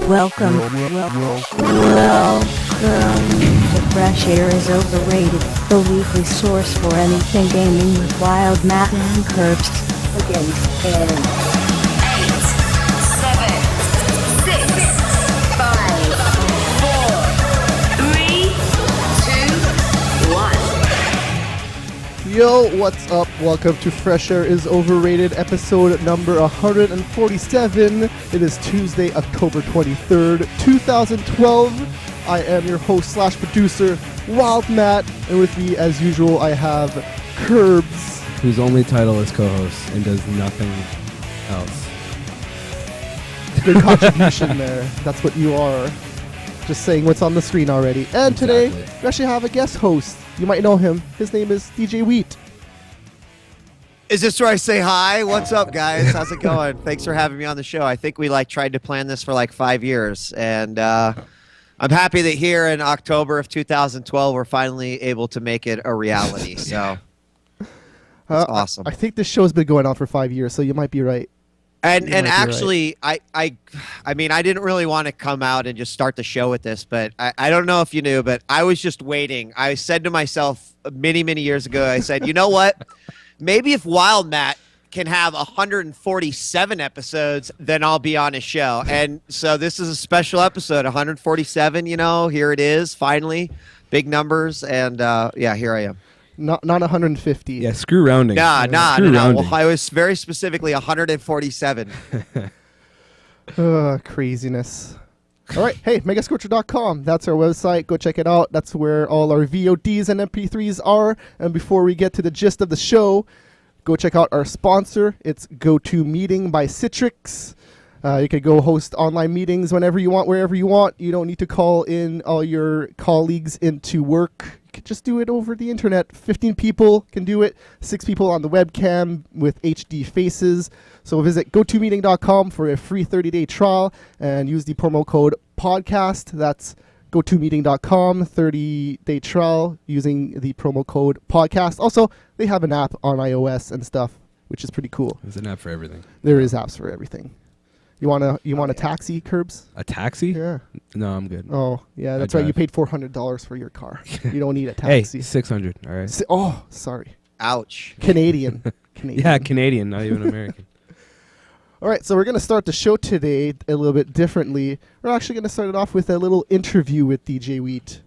Welcome to Fresh Air is Overrated, the weekly source for anything gaming with Wild Matt and Curbs. Against 10, 8, 7, 6, 5, 4, 3, 2, 1. Yo, what's up? Welcome to Fresh Air is Overrated, episode number 147. It is Tuesday, October 23rd, 2012. I am your host slash producer, Wild Matt, and with me, as usual, I have Curbs, whose only title is co-host and does nothing else. Good contribution there. That's what you are. Just saying what's on the screen already. And today, we actually have a guest host. You might know him. His name is djWHEAT. Is this where I say hi? What's up, guys? How's it going? Thanks for having me on the show. I think we tried to plan this for 5 years, and I'm happy that here in October of 2012 we're finally able to make it a reality. So that's awesome. I think this show's been going on for 5 years, so you might be right. And actually, right. I mean, I didn't really want to come out and just start the show with this, but I don't know if you knew, but I was just waiting. I said to myself many, many years ago, I said, you know what? Maybe if Wild Matt can have 147 episodes, then I'll be on his show. And so this is a special episode, 147, here it is, finally. Big numbers, and yeah, here I am. Not 150. Yeah, screw rounding. Nah. Rounding. Well, I was very specifically 147. Craziness. All right. Hey, megascorcher.com. That's our website. Go check it out. That's where all our VODs and MP3s are. And before we get to the gist of the show, go check out our sponsor. It's GoToMeeting by Citrix. You can go host online meetings whenever you want, wherever you want. You don't need to call in all your colleagues into work. You can just do it over the internet. 15 people can do it. 6 people on the webcam with HD faces. So visit gotomeeting.com for a free 30-day trial and use the promo code podcast. That's gotomeeting.com, 30-day trial using the promo code podcast. Also, they have an app on iOS and stuff, which is pretty cool. There's an app for everything. There is apps for everything. You want a taxi, Curbs? A taxi? Yeah. No, I'm good. Oh, yeah, that's right. You paid $400 for your car. You don't need a Hey, taxi. $600. All right. Oh, sorry. Ouch. Canadian. Yeah, Canadian, not even American. All right, so we're going to start the show today a little bit differently. We're actually going to start it off with a little interview with djWHEAT.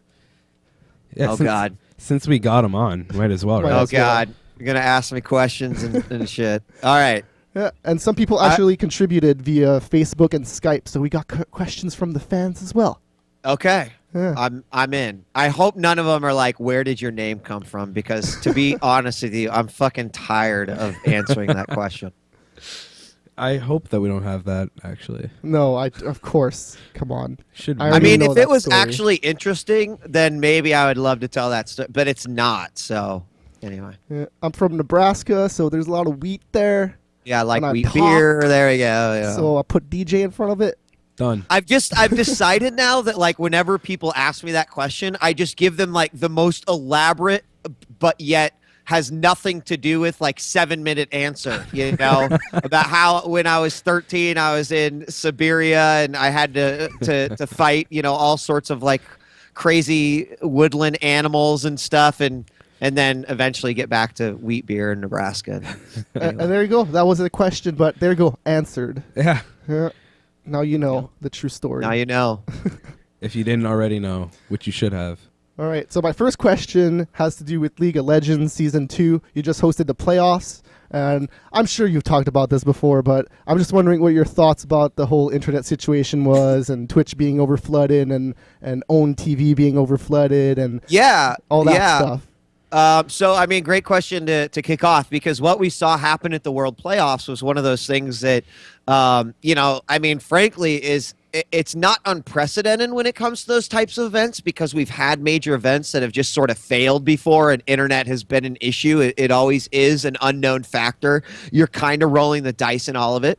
Yeah, God. Since we got him on, might as well, right? Oh, God. You're going to ask me questions and shit. All right. Yeah, and some people actually contributed via Facebook and Skype, so we got questions from the fans as well. Okay. Yeah. I'm in. I hope none of them are like, where did your name come from? Because to be honest with you, I'm fucking tired of answering that question. I hope that we don't have that, actually. No, of course. Come on. I mean, if it was actually interesting, then maybe I would love to tell that story, but it's not, so anyway. Yeah, I'm from Nebraska, so there's a lot of wheat there. Yeah, I like wheat beer. There we go. Yeah. So I put DJ in front of it. Done. I've decided now that whenever people ask me that question, I just give them the most elaborate, but yet has nothing to do with 7-minute answer, about how when I was 13, I was in Siberia and I had to fight, all sorts of crazy woodland animals and stuff. And then eventually get back to wheat beer in Nebraska. And there you go. That wasn't a question, but there you go. Answered. Yeah. Now you know the true story. Now you know. If you didn't already know, which you should have. All right. So my first question has to do with League of Legends Season 2. You just hosted the playoffs. And I'm sure you've talked about this before, but I'm just wondering what your thoughts about the whole internet situation was and Twitch being overflooded and OWN TV being overflooded and all that stuff. So, I mean, great question to kick off, because what we saw happen at the World Playoffs was one of those things that, I mean, frankly, it's not unprecedented when it comes to those types of events, because we've had major events that have just sort of failed before, and internet has been an issue. It always is an unknown factor. You're kind of rolling the dice in all of it.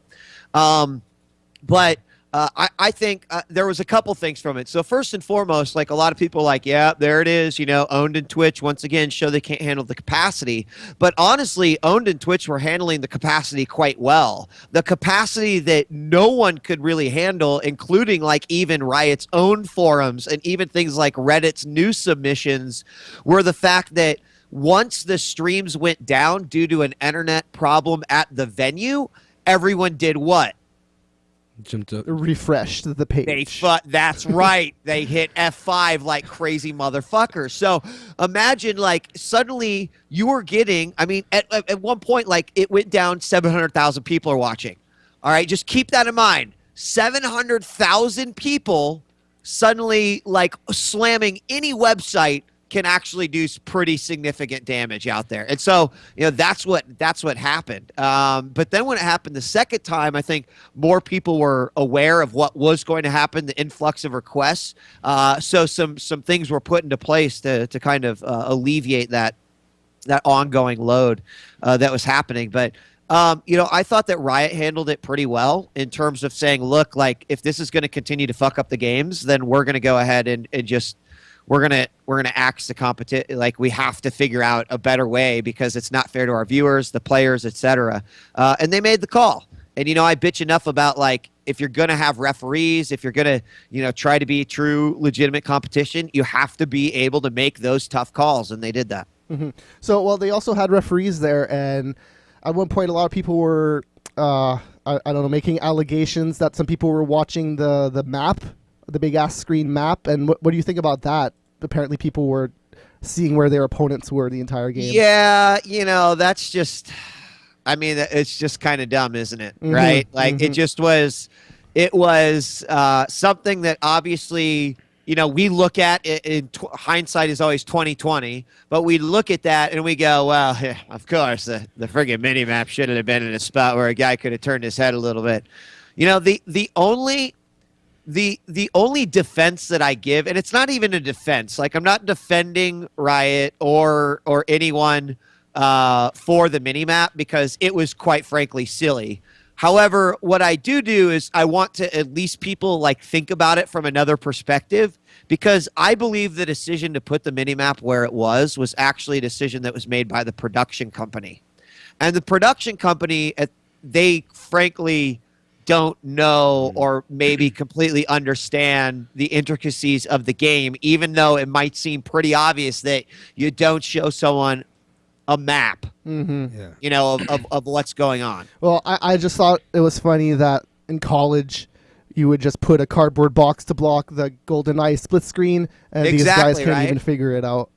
But I think there was a couple things from it. So first and foremost, like a lot of people are like, yeah, there it is, Owned and Twitch once again show they can't handle the capacity. But honestly, Owned and Twitch were handling the capacity quite well. The capacity that no one could really handle, including like even Riot's own forums and even things like Reddit's news submissions, were the fact that once the streams went down due to an internet problem at the venue, everyone did what? Jumped up. Refreshed the page. That's right. They hit F5 like crazy motherfuckers. So imagine like suddenly you were getting, I mean, at one point, like it went down, 700,000 people are watching. All right. Just keep that in mind. 700,000 people suddenly like slamming any website can actually do pretty significant damage out there. And so, that's what happened. But then when it happened the second time, I think more people were aware of what was going to happen, the influx of requests. So some things were put into place to kind of alleviate that ongoing load that was happening. But I thought that Riot handled it pretty well in terms of saying, look, like if this is going to continue to fuck up the games, then we're going to go ahead and just we're gonna axe the competition. Like we have to figure out a better way because it's not fair to our viewers, the players, etc. And they made the call. And I bitch enough about like if you're gonna have referees, if you're gonna try to be true legitimate competition, you have to be able to make those tough calls, and they did that. Mm-hmm. So well, they also had referees there, and at one point a lot of people were I don't know, making allegations that some people were watching the map, the big ass screen map. And what do you think about that? Apparently people were seeing where their opponents were the entire game. Yeah, that's just, I mean, it's just kind of dumb, isn't it? Mm-hmm. Right? Like it was something that obviously, we look at it in hindsight is always 2020, but we look at that and we go, well, yeah, of course the friggin' mini map shouldn't have been in a spot where a guy could have turned his head a little bit. The only defense that I give, and it's not even a defense, like I'm not defending Riot or anyone for the minimap because it was quite frankly silly. However, what I do is I want to at least people like think about it from another perspective, because I believe the decision to put the minimap where it was actually a decision that was made by the production company. And the production company, they frankly don't know or maybe completely understand the intricacies of the game, even though it might seem pretty obvious that you don't show someone a map, of what's going on. Well, I just thought it was funny that in college you would just put a cardboard box to block the GoldenEye split screen, and these guys can't even figure it out.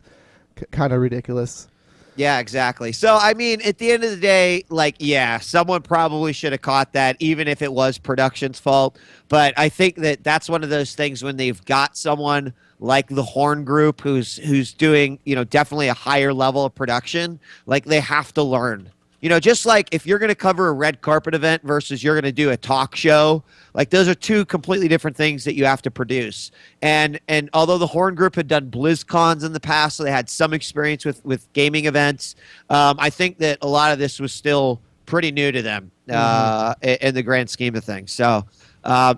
Kind of ridiculous. Yeah, exactly. So, I mean, at the end of the day, like, yeah, someone probably should have caught that, even if it was production's fault. But I think that that's one of those things when they've got someone like the Horn Group who's doing, definitely a higher level of production, like they have to learn. Just like if you're going to cover a red carpet event versus you're going to do a talk show, like those are two completely different things that you have to produce. And although the Horn Group had done BlizzCons in the past, so they had some experience with gaming events, I think that a lot of this was still pretty new to them in the grand scheme of things. So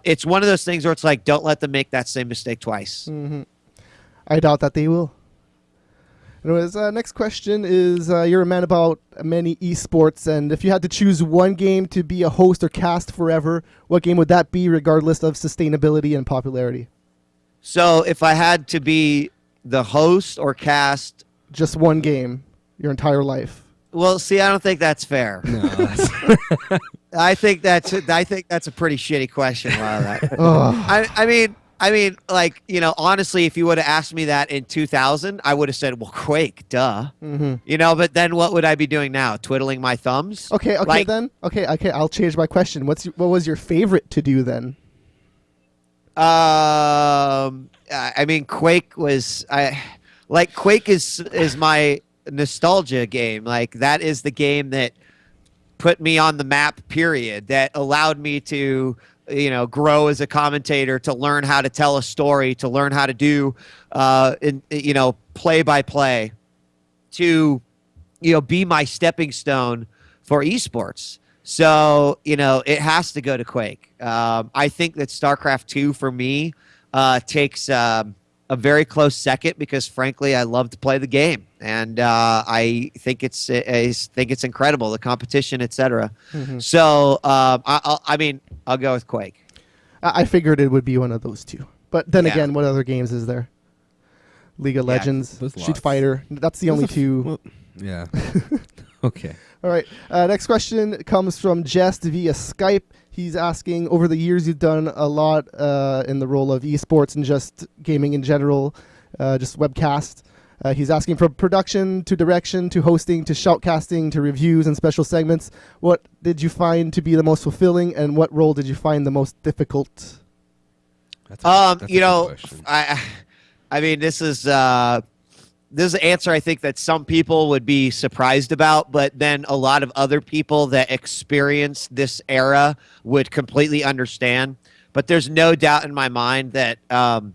it's one of those things where it's like, don't let them make that same mistake twice. Mm-hmm. I doubt that they will. Anyways, next question is, you're a man about many esports, and if you had to choose one game to be a host or cast forever, what game would that be, regardless of sustainability and popularity? So if I had to be the host or cast... Just one game, your entire life. Well, see, I don't think that's fair. No, that's I think that's a pretty shitty question. I mean, like, honestly, if you would have asked me that in 2000, I would have said, well, Quake, duh. Mm-hmm. But then what would I be doing now? Twiddling my thumbs? Okay, then. Okay, I'll change my question. What was your favorite to do then? I mean, Quake was... Quake is my nostalgia game. Like, that is the game that put me on the map, period, that allowed me to... grow as a commentator, to learn how to tell a story, to learn how to do, play by play, to, be my stepping stone for esports. So, it has to go to Quake. I think that StarCraft 2 for me takes a very close second because, frankly, I love to play the game, and I think it's incredible, the competition, etc. So, I'll go with Quake. I figured it would be one of those two. But then Yeah. again, what other games is there? League of Legends, there's Street lots. Fighter. That's the only two. Well, yeah. Okay. All right. Next question comes from Jest via Skype. He's asking, over the years you've done a lot in the role of esports and just gaming in general, just webcast. He's asking from production to direction to hosting to shoutcasting to reviews and special segments. What did you find to be the most fulfilling, and what role did you find the most difficult? That's a good question. I mean, this is an answer I think that some people would be surprised about, but then a lot of other people that experience this era would completely understand. But there's no doubt in my mind that the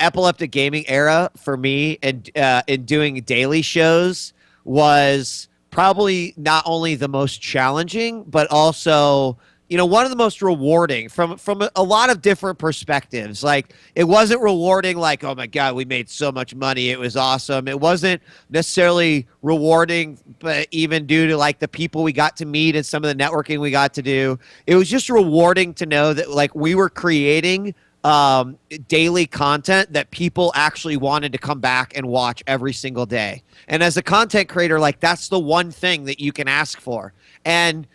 epileptic gaming era for me and in doing daily shows was probably not only the most challenging, but also one of the most rewarding from a lot of different perspectives. Like, it wasn't rewarding like, oh my God, we made so much money, it was awesome. It wasn't necessarily rewarding, but even due to like the people we got to meet and some of the networking we got to do. It was just rewarding to know that like we were creating daily content that people actually wanted to come back and watch every single day. And as a content creator, like, that's the one thing that you can ask for. And,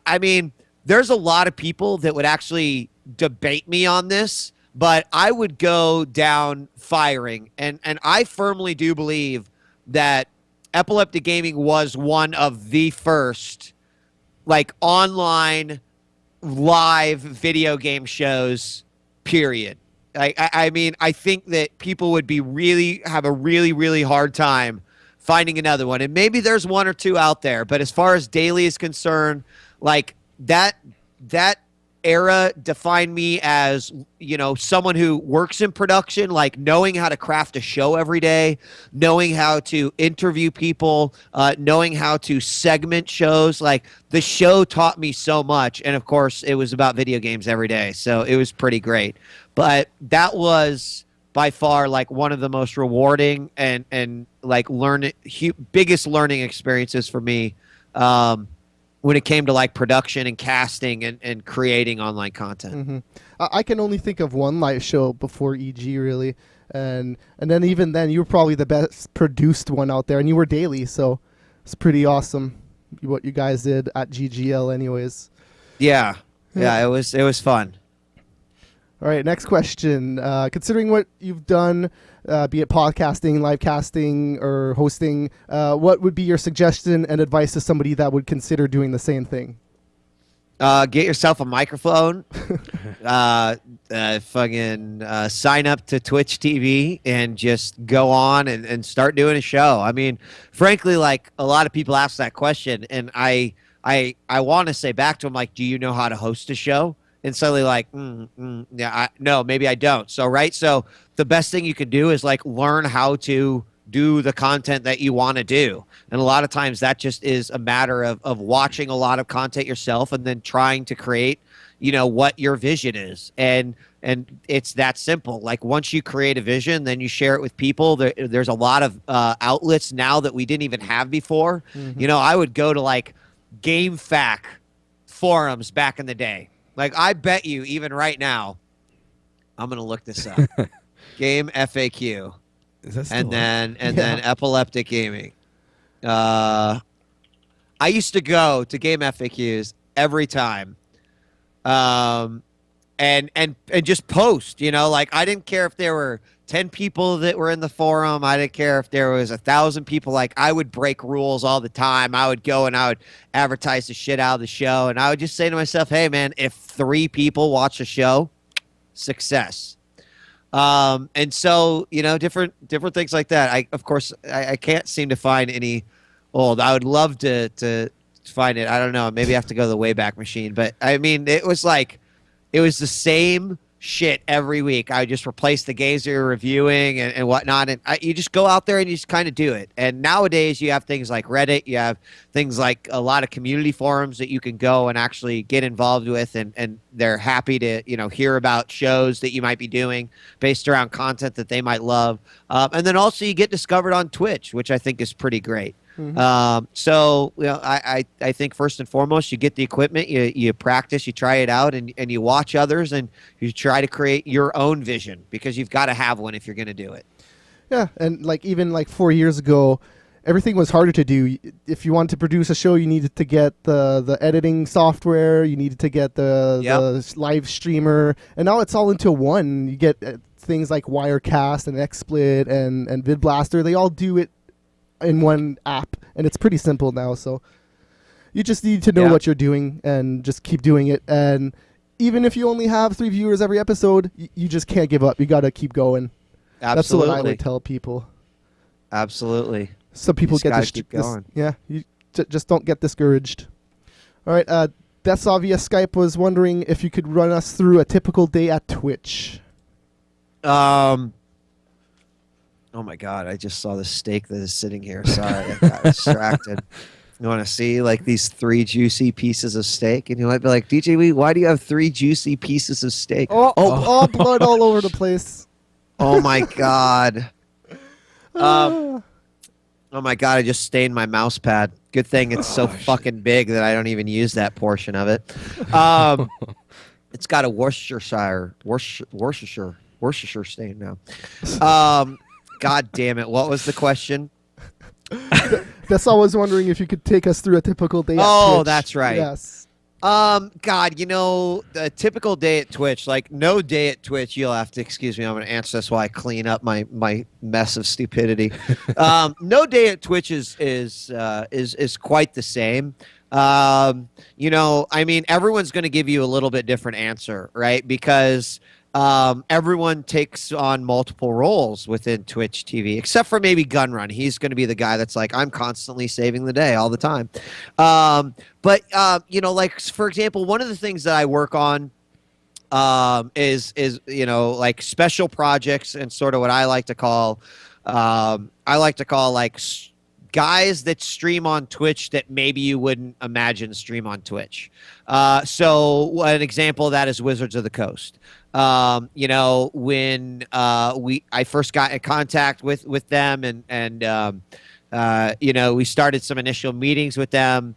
I mean, there's a lot of people that would actually debate me on this, but I would go down firing. And I firmly do believe that Epileptic Gaming was one of the first, like, online live video game shows, period. I mean, I think that people would have a really, really hard time finding another one. And maybe there's one or two out there, but as far as daily is concerned, like, that era defined me as, someone who works in production, like knowing how to craft a show every day, knowing how to interview people, knowing how to segment shows. Like, the show taught me so much. And of course, it was about video games every day. So it was pretty great. But that was by far like one of the most rewarding and like biggest learning experiences for me. When it came to like production and casting and creating online content. Mm-hmm. I can only think of one live show before EG, really. And then even then, you were probably the best produced one out there, and you were daily, so it's pretty awesome what you guys did at GGL anyways. Yeah, it was fun. All right, next question. Considering what you've done, be it podcasting, live casting, or hosting, what would be your suggestion and advice to somebody that would consider doing the same thing? Get yourself a microphone, sign up to Twitch TV and just go on and start doing a show. I mean, frankly, like, a lot of people ask that question, and I want to say back to them, like, do you know how to host a show? And suddenly like, no, maybe I don't. So the best thing you can do is like learn how to do the content that you want to do. And a lot of times that just is a matter of watching a lot of content yourself and then trying to create, what your vision is. And it's that simple. Like, once you create a vision, then you share it with people. There's a lot of outlets now that we didn't even have before. Mm-hmm. I would go to like GameFAQ forums back in the day. Like, I bet you even right now, I'm going to look this up. Game FAQ. Is that still And then Epileptic Gaming. I used to go to Game FAQs every time. And just post, like, I didn't care if there were 10 people that were in the forum. I didn't care if there was 1,000 people. Like, I would break rules all the time. I would go and I would advertise the shit out of the show. And I would just say to myself, hey, man, if 3 people watch the show, success. And so, different things like that. Of course, I can't seem to find any old. I would love to find it. I don't know. Maybe I have to go to the Wayback Machine. But, I mean, it was the same shit every week. I would just replace the games that you're reviewing and whatnot. And you just go out there and you just kind of do it. And nowadays you have things like Reddit. You have things like a lot of community forums that you can go and actually get involved with. And they're happy to, hear about shows that you might be doing based around content that they might love. And then also you get discovered on Twitch, which I think is pretty great. So I think first and foremost, you get the equipment, you practice, you try it out, and you watch others, and you try to create your own vision, because you've got to have one if you're going to do it. Yeah, and even 4 years ago, everything was harder to do. If you wanted to produce a show, you needed to get the editing software, you needed to get the live streamer, and now it's all into one. You get things like Wirecast and XSplit and VidBlaster. They all do it in one app, and it's pretty simple now. So you just need to know what you're doing and just keep doing it. And even if you only have 3 viewers every episode, you just can't give up. You got to keep going. Absolutely. That's what I would tell people. Absolutely. Some people get keep going. you just don't get discouraged. All right. Beth saw via Skype was wondering if you could run us through a typical day at Twitch. Oh my God, I just saw the steak that is sitting here. Sorry, I got distracted. You want to see these 3 juicy pieces of steak? And you might be like, djWHEAT, why do you have 3 juicy pieces of steak? Oh, blood all over the place. Oh my God. Oh my God, I just stained my mouse pad. Good thing it's so fucking big that I don't even use that portion of it. It's got a Worcestershire stain now. God damn it. What was the question? That's all I was wondering if you could take us through a typical day at Twitch. That's right. Yes. God, a typical day at Twitch, no day at Twitch, you'll have to excuse me. I'm going to answer this while I clean up my mess of stupidity. No day at Twitch is quite the same. Everyone's going to give you a little bit different answer, right? Because everyone takes on multiple roles within Twitch TV, except for maybe Gunrun. He's going to be the guy that's I'm constantly saving the day all the time. But for example, one of the things that I work on is special projects and sort of what I like to call guys that stream on Twitch that maybe you wouldn't imagine stream on Twitch. So an example of that is Wizards of the Coast. When I first got in contact with them and we started some initial meetings with them.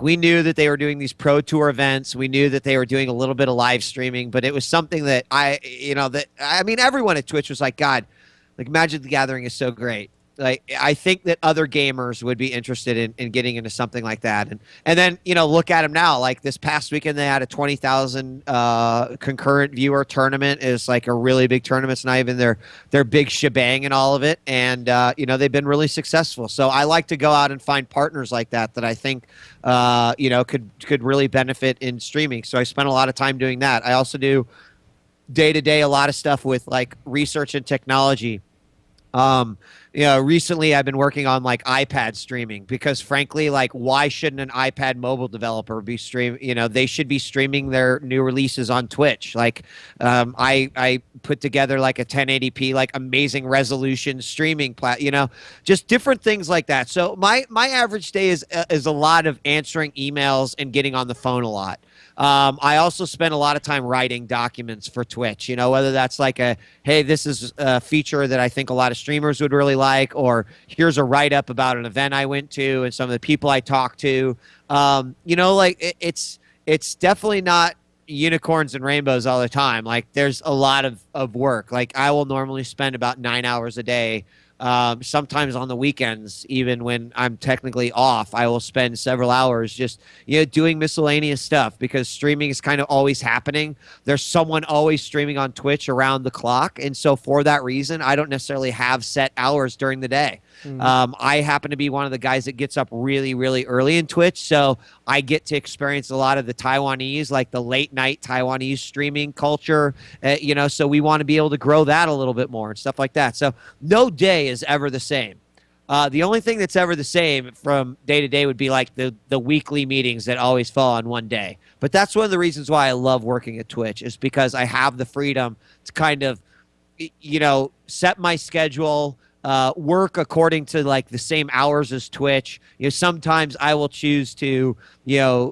We knew that they were doing these pro tour events. We knew that they were doing a little bit of live streaming, but it was something that everyone at Twitch was like, God, Magic the Gathering is so great. I think that other gamers would be interested in getting into something like that. And then, look at them now. This past weekend, they had a 20,000 concurrent viewer tournament. It's a really big tournament. It's not even their big shebang and all of it. And, they've been really successful. So I like to go out and find partners like that I think, could really benefit in streaming. So I spent a lot of time doing that. I also do day-to-day a lot of stuff with research and technology. Recently I've been working on iPad streaming because frankly, why shouldn't an iPad mobile developer be they should be streaming their new releases on Twitch. I put together a 1080p, amazing resolution streaming just different things like that. So my average day is a lot of answering emails and getting on the phone a lot. I also spend a lot of time writing documents for Twitch, whether that's hey, this is a feature that I think a lot of streamers would really like, or here's a write-up about an event I went to and some of the people I talked to. It's definitely not unicorns and rainbows all the time. There's a lot of work. I will normally spend about 9 hours a day. Sometimes on the weekends, even when I'm technically off, I will spend several hours just doing miscellaneous stuff because streaming is kind of always happening. There's someone always streaming on Twitch around the clock, and so for that reason, I don't necessarily have set hours during the day. I happen to be one of the guys that gets up really, really early in Twitch, so I get to experience a lot of the Taiwanese, the late night Taiwanese streaming culture. So we want to be able to grow that a little bit more and stuff like that. So no day is ever the same. The only thing that's ever the same from day to day would be like the weekly meetings that always fall on one day. But that's one of the reasons why I love working at Twitch, is because I have the freedom to kind of, set my schedule, work according to like the same hours as Twitch. Sometimes I will choose to,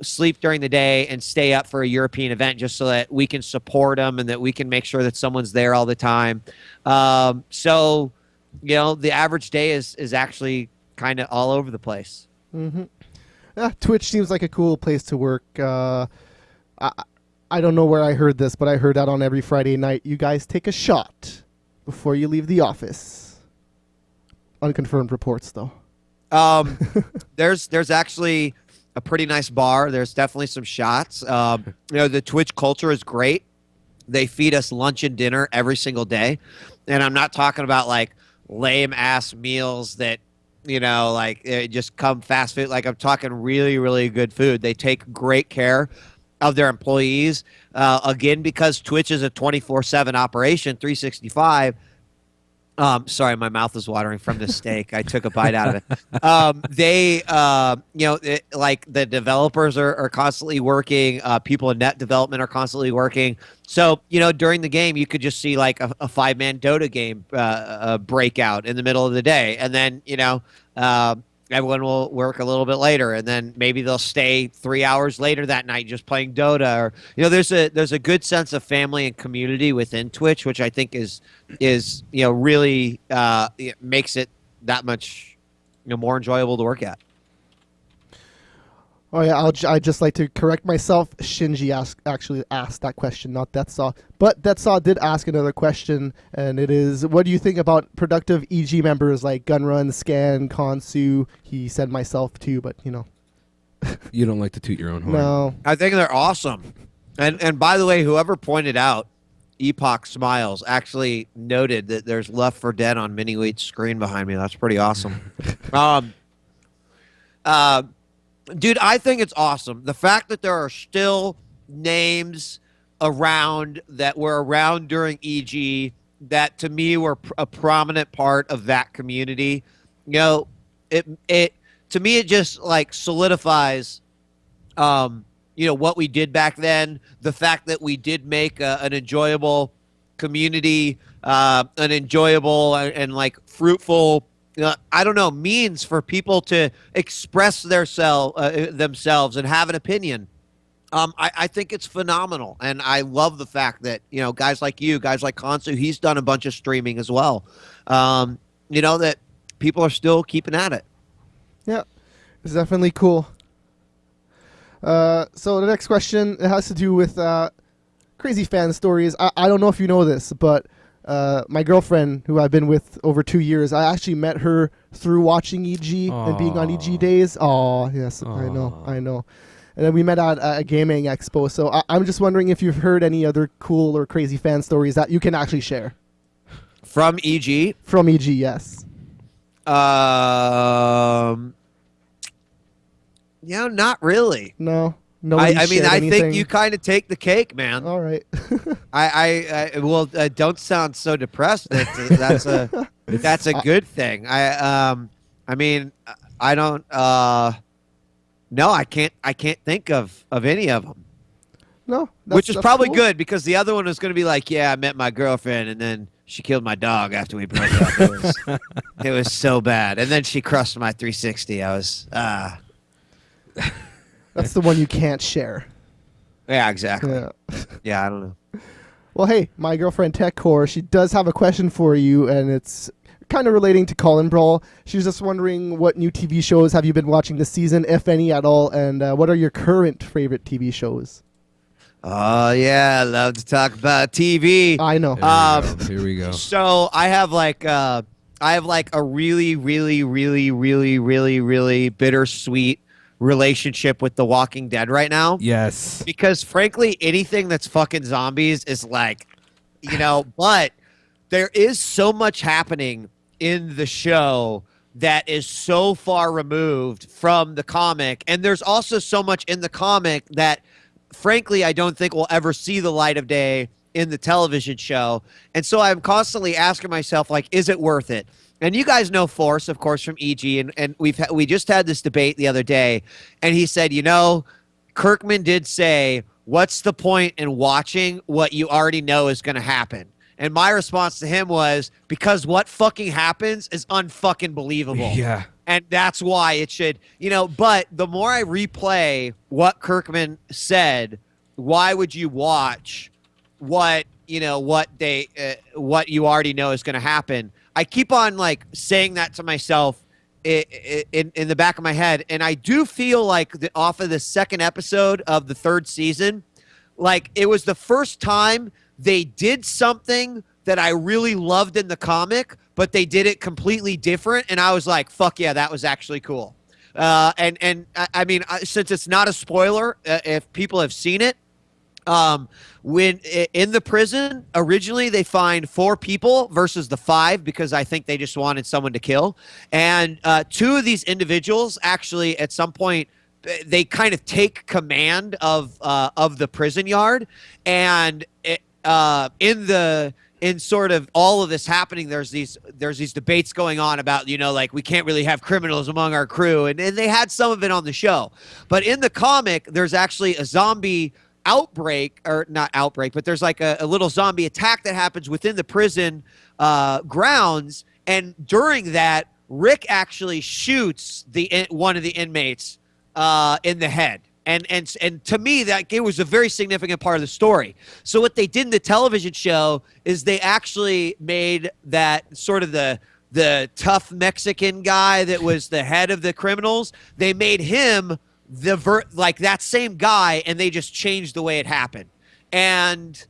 sleep during the day and stay up for a European event just so that we can support them and that we can make sure that someone's there all the time. So the average day is actually kind of all over the place. Mm-hmm. Yeah, Twitch seems like a cool place to work. I don't know where I heard this, but I heard that on every Friday night you guys take a shot before you leave the office. Unconfirmed reports, though. There's actually a pretty nice bar. There's definitely some shots. The Twitch culture is great. They feed us lunch and dinner every single day. And I'm not talking about like lame ass meals that, just come fast food. Like I'm talking really, really good food. They take great care of their employees. Again, because Twitch is a 24/7 operation, 365. Sorry, my mouth is watering from the steak. I took a bite out of it. Like the developers are constantly working. People in net development are constantly working. So, during the game, you could just see like a 5-man Dota game breakout in the middle of the day. And then, everyone will work a little bit later, and then maybe they'll stay 3 hours later that night just playing Dota. Or there's a good sense of family and community within Twitch, which I think is really it makes it that much more enjoyable to work at. Oh yeah, I'd just like to correct myself. Shinji actually asked that question, not Detsaw. But Detsaw did ask another question, and it is, what do you think about productive EG members like Gunrun, Scan, Konsu? He said myself too, but You don't like to toot your own horn. No. I think they're awesome. And by the way, whoever pointed out Epoch Smiles actually noted that there's Left 4 Dead on Mini Wheat's screen behind me. That's pretty awesome. Dude, I think it's awesome. The fact that there are still names around that were around during EG that to me were a prominent part of that community. It to me it just like solidifies what we did back then, the fact that we did make an enjoyable community, an enjoyable and like fruitful means for people to express themselves and have an opinion. I think it's phenomenal, and I love the fact that guys like you, guys like Konsu, he's done a bunch of streaming as well. That people are still keeping at it. Yeah, it's definitely cool. So the next question, it has to do with crazy fan stories. I don't know if you know this, but my girlfriend, who I've been with over 2 years, I actually met her through watching EG and being on EG days. Oh, yes, Aww. I know. And then we met at a gaming expo. So I'm just wondering if you've heard any other cool or crazy fan stories that you can actually share. From EG? From EG, yes. Not really. No. I think you kind of take the cake, man. All right. Don't sound so depressed. That's a good thing. I don't. No, I can't think of any of them. No, which is probably cool. good, because the other one was going to be like, yeah, I met my girlfriend and then she killed my dog after we broke up. It was so bad, and then she crushed my 360. I was That's the one you can't share. Yeah, exactly. Yeah. Yeah, I don't know. Well, hey, my girlfriend Tech Core, she does have a question for you, and it's kind of relating to Call and Brawl. She's just wondering, what new TV shows have you been watching this season, if any at all, and what are your current favorite TV shows? Oh yeah, I love to talk about TV. I know. Here we go. So I have like a really, really, really, really, really, really bittersweet relationship with The Walking Dead right now. Yes. Because frankly, anything that's fucking zombies is like, but there is so much happening in the show that is so far removed from the comic. And there's also so much in the comic that frankly, I don't think will ever see the light of day in the television show. And so I'm constantly asking myself, like, is it worth it? And you guys know Force, of course, from EG, and we just had this debate the other day, and he said, Kirkman did say, what's the point in watching what you already know is going to happen? And my response to him was, because what fucking happens is unfucking believable. Yeah. And that's why it should, but the more I replay what Kirkman said, why would you watch what you already know is going to happen? I keep on saying that to myself in the back of my head. And I do feel like off of the second episode of the third season, it was the first time they did something that I really loved in the comic, but they did it completely different. And I was like, fuck yeah, that was actually cool. And I mean, since it's not a spoiler, if people have seen it, when in the prison, originally they find 4 people versus the 5 because I think they just wanted someone to kill. And 2 of these individuals actually at some point, they kind of take command of the prison yard. And in sort of all of this happening, there's these debates going on about, we can't really have criminals among our crew. And they had some of it on the show. But in the comic, there's actually a zombie outbreak, or not outbreak, but there's a little zombie attack that happens within the prison grounds. And during that, Rick actually shoots one of the inmates in the head. And to me, that it was a very significant part of the story. So what they did in the television show is they actually made that sort of the tough Mexican guy that was the head of the criminals. They made him that same guy, and they just changed the way it happened. And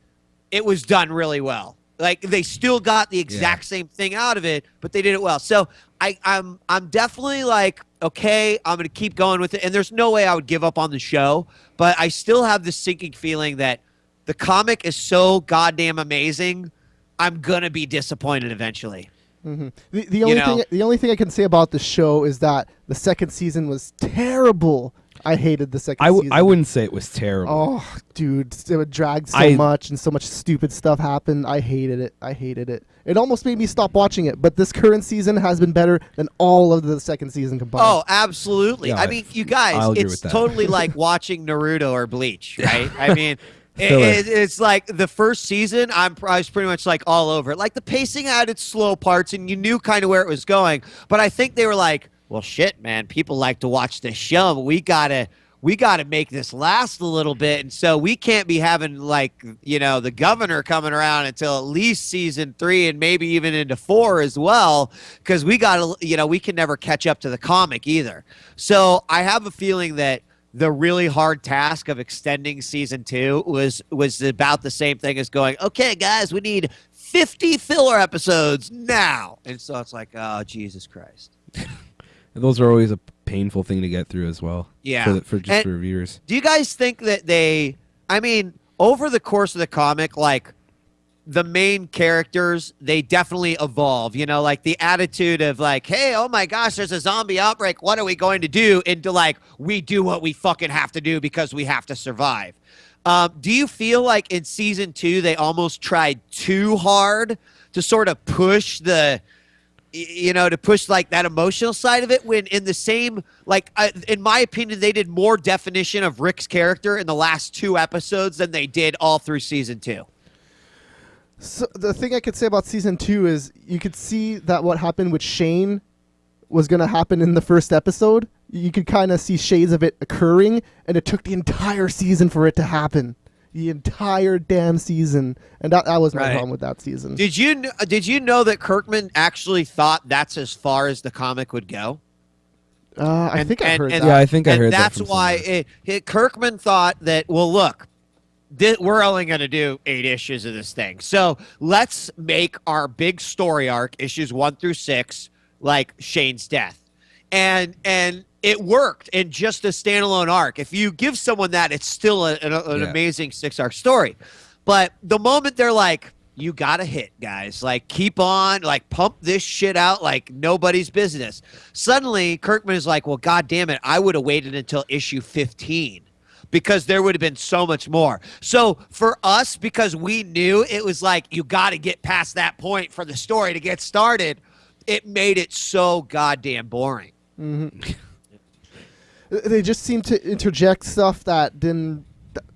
it was done really well. They still got the exact same thing out of it, but they did it well. So I'm definitely okay, I'm going to keep going with it. And there's no way I would give up on the show, but I still have this sinking feeling that the comic is so goddamn amazing, I'm going to be disappointed eventually. Mm-hmm. The only thing I can say about the show is that the second season was terrible. I hated the second season. I wouldn't say it was terrible. Oh, dude, it dragged so much, and so much stupid stuff happened. I hated it. It almost made me stop watching it. But this current season has been better than all of the second season combined. Oh, absolutely. Yeah, I mean, you guys, it's totally like watching Naruto or Bleach, right? I mean, it's like the first season, I was pretty much all over it. The pacing had its slow parts, and you knew kind of where it was going. But I think they were like, well, shit, man, people like to watch this show, but we gotta make this last a little bit. And so we can't be having the governor coming around until at least season 3 and maybe even into 4 as well. Cause we can never catch up to the comic either. So I have a feeling that the really hard task of extending season 2 was about the same thing as going, okay, guys, we need 50 filler episodes now. And so it's like, oh, Jesus Christ. Those are always a painful thing to get through as well. Yeah. For reviewers. Do you guys think that over the course of the comic, the main characters, they definitely evolve, the attitude of hey, oh my gosh, there's a zombie outbreak. What are we going to do? Into we do what we fucking have to do because we have to survive. Do you feel like in season 2, they almost tried too hard to sort of push that emotional side of it, when in the same, in my opinion, they did more definition of Rick's character in the last 2 episodes than they did all through season 2? So the thing I could say about season 2 is you could see that what happened with Shane was going to happen in the first episode. You could kind of see shades of it occurring, and it took the entire season for it to happen. The entire damn season, and that was my problem with that season. Did you know that Kirkman actually thought that's as far as the comic would go? I think I heard that. Yeah, I think I heard that. That's why Kirkman thought that. Well, look, we're only going to do 8 issues of this thing, so let's make our big story arc issues 1 through 6 like Shane's death, and it worked in just a standalone arc. If you give someone that, it's still an amazing 6-arc story. But the moment they're like, you got to hit, guys. Keep on, pump this shit out like nobody's business. Suddenly, Kirkman is like, well, God damn it, I would have waited until issue 15 because there would have been so much more. So for us, because we knew it was you got to get past that point for the story to get started, it made it so goddamn boring. They just seem to interject stuff that didn't.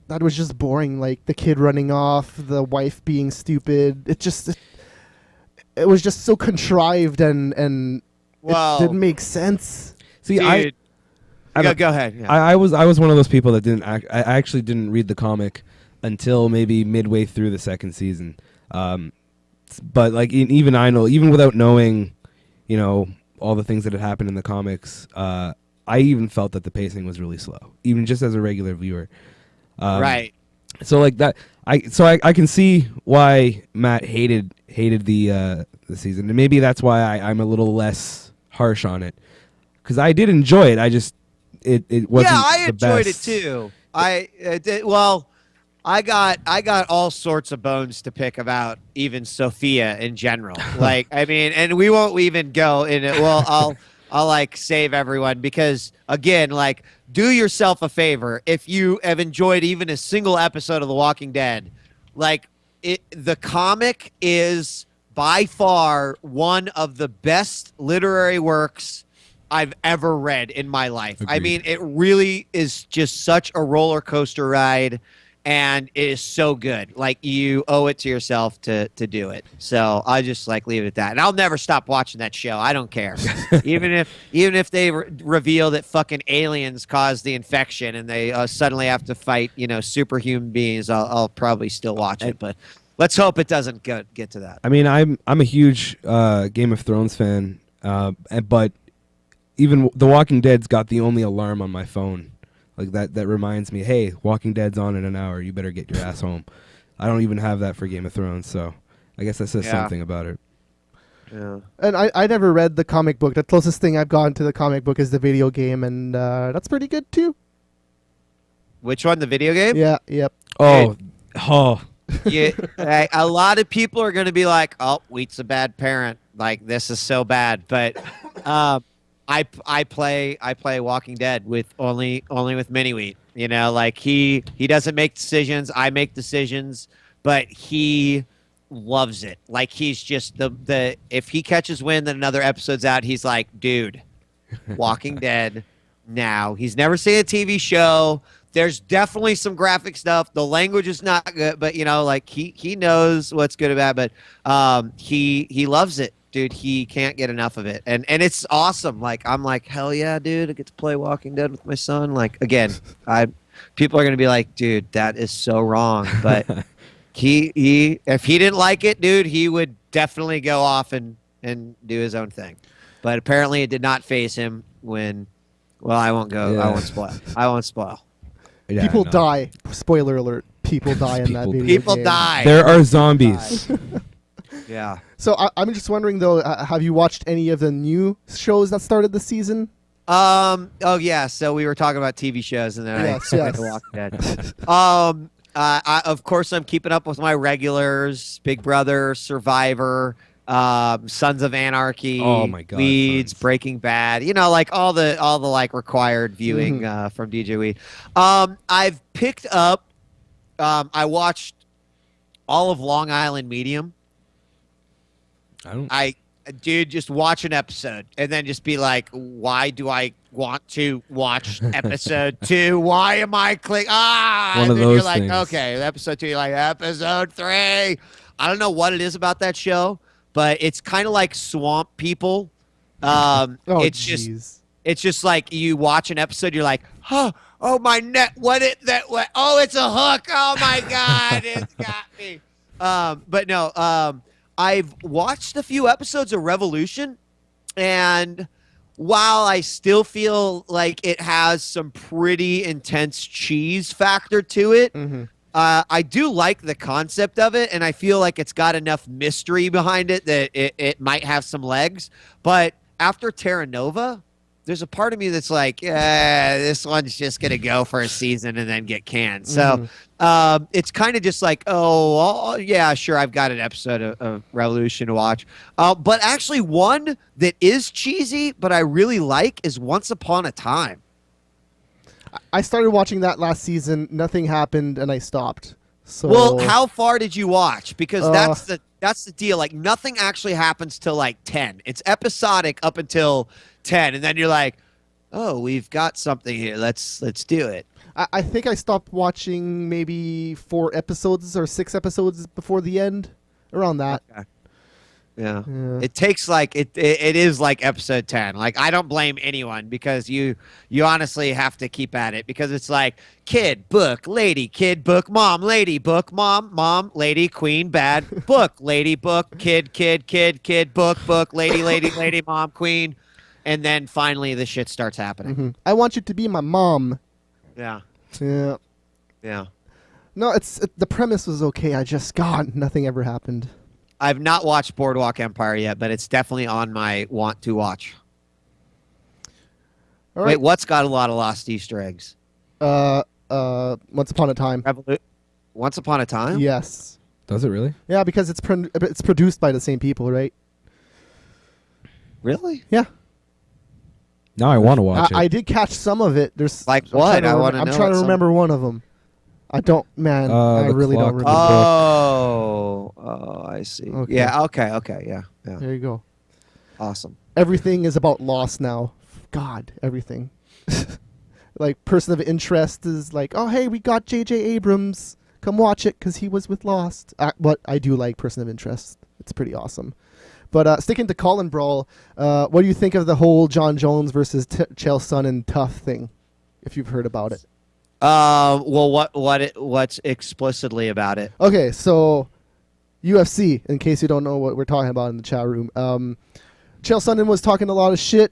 That was just boring. Like the kid running off, the wife being stupid. It was just so contrived and it didn't make sense. See, Dude, I go ahead. Yeah. I was one of those people that didn't. I actually didn't read the comic until maybe midway through the second season. But like even I know, even without knowing, all the things that had happened in the comics, I even felt that the pacing was really slow, even just as a regular viewer. Right. So like that, I can see why Matt hated the season, and maybe that's why I'm a little less harsh on it, because I did enjoy it. I just it wasn't. Yeah, I the enjoyed best. it too. I got all sorts of bones to pick about even Sophia in general. Like, I mean, and we won't even go in it. Well, I'll like save everyone because again, like, do yourself a favor if you have enjoyed even a single episode of The Walking Dead. Like, the comic is by far one of the best literary works I've ever read in my life. Agreed. I mean, it really is just such a roller coaster ride, and it is so good. Like, you owe it to yourself to do it. So I just like leave it at that, and I'll never stop watching that show. I don't care, even if they reveal that fucking aliens caused the infection and they suddenly have to fight superhuman beings. I'll probably still watch it, but let's hope it doesn't get to that. I mean, I'm a huge Game of Thrones fan, but even The Walking Dead's got the only alarm on my phone. Like that reminds me, hey, Walking Dead's on in an hour. You better get your ass home. I don't even have that for Game of Thrones, so I guess that says something about it. Yeah. And I never read the comic book. The closest thing I've gotten to the comic book is the video game, and that's pretty good too. Which one? The video game? Yeah, yep. Oh. Yeah, a lot of people are going to be like, "Oh, Wheat's a bad parent. Like, this is so bad." But I play Walking Dead with only with Mini Wheat. Like he doesn't make decisions. I make decisions, but he loves it. Like, he's just the if he catches wind that another episode's out, he's like, dude, Walking Dead now. He's never seen a TV show. There's definitely some graphic stuff. The language is not good, but like he knows what's good about it. But he loves it, dude. He can't get enough of it, and it's awesome. Like, I'm like, hell yeah, dude! I get to play Walking Dead with my son. Like, again, people are gonna be like, dude, that is so wrong. But he if he didn't like it, dude, he would definitely go off and do his own thing. But apparently, it did not faze him when. Well, I won't go. Yeah. I won't spoil. Yeah, People no. die. Spoiler alert. People die in that video People game. die. There are zombies. Yeah. So I'm just wondering though, have you watched any of the new shows that started the season? Oh yeah. So we were talking about TV shows, and then Yes, I went to Walking Dead. Of course, I'm keeping up with my regulars: Big Brother, Survivor, Sons of Anarchy, Oh my God, Weeds, Sons. Breaking Bad. Like all the like required viewing from djWHEAT. I've picked up. I watched all of Long Island Medium. Dude, just watch an episode and then just be like, why do I want to watch episode 2? Why am I clicking? One And of then those you're like, things. okay, episode 2, you're like, episode 3. I don't know what it is about that show, but it's kind of like Swamp People. Oh, it's jeez. just like you watch an episode, you're like, oh my net, oh, it's a hook. Oh my God, it's got me. But no, I've watched a few episodes of Revolution, and while I still feel like it has some pretty intense cheese factor to it, I do like the concept of it, and I feel like it's got enough mystery behind it that it might have some legs. But after Terra Nova, there's a part of me that's like, this one's just going to go for a season and then get canned. So it's kind of just like, yeah, sure, I've got an episode of Revolution to watch. But actually one that is cheesy, but I really like, is Once Upon a Time. I started watching that last season. Nothing happened, and I stopped. So Well, how far did you watch? Because That's the deal. Like nothing actually happens till like 10. It's episodic up until 10, and then you're like, oh, we've got something here. Let's do it. I think I stopped watching maybe 4 episodes or 6 episodes before the end, around that. Okay. Yeah. Yeah. It takes like it is like episode 10. Like I don't blame anyone because you honestly have to keep at it because it's like kid, book, lady, kid, book, mom, lady, book, mom, lady, queen, bad, book, lady, book, kid, book, lady, mom, queen, and then finally the shit starts happening. I want you to be my mom. Yeah. Yeah. Yeah. No, the premise was okay. I just, God, nothing ever happened. I've not watched Boardwalk Empire yet, but it's definitely on my want to watch. All right. Wait, what's got a lot of lost Easter eggs? Once Upon a Time. Once Upon a Time? Yes. Does it really? Yeah, because it's produced by the same people, right? Really? Yeah. Now I want to watch it. I did catch some of it. There's Like I'm what? trying to I wanna I'm know trying what to some- remember one of them. I don't, man. I The really don't clock. remember. Oh, I see. Okay. Yeah, okay, yeah. There you go. Awesome. Everything is about Lost now. God, everything. Like, person of interest is like, oh, hey, we got J.J. Abrams. Come watch it because he was with Lost. But I do like person of interest. It's pretty awesome. But sticking to Colin Brawl, what do you think of the whole John Jones versus Chael Sonnen tough thing, if you've heard about it? Well, what's explicitly about it? Okay, so UFC, in case you don't know what we're talking about in the chat room. Chael Sonnen was talking a lot of shit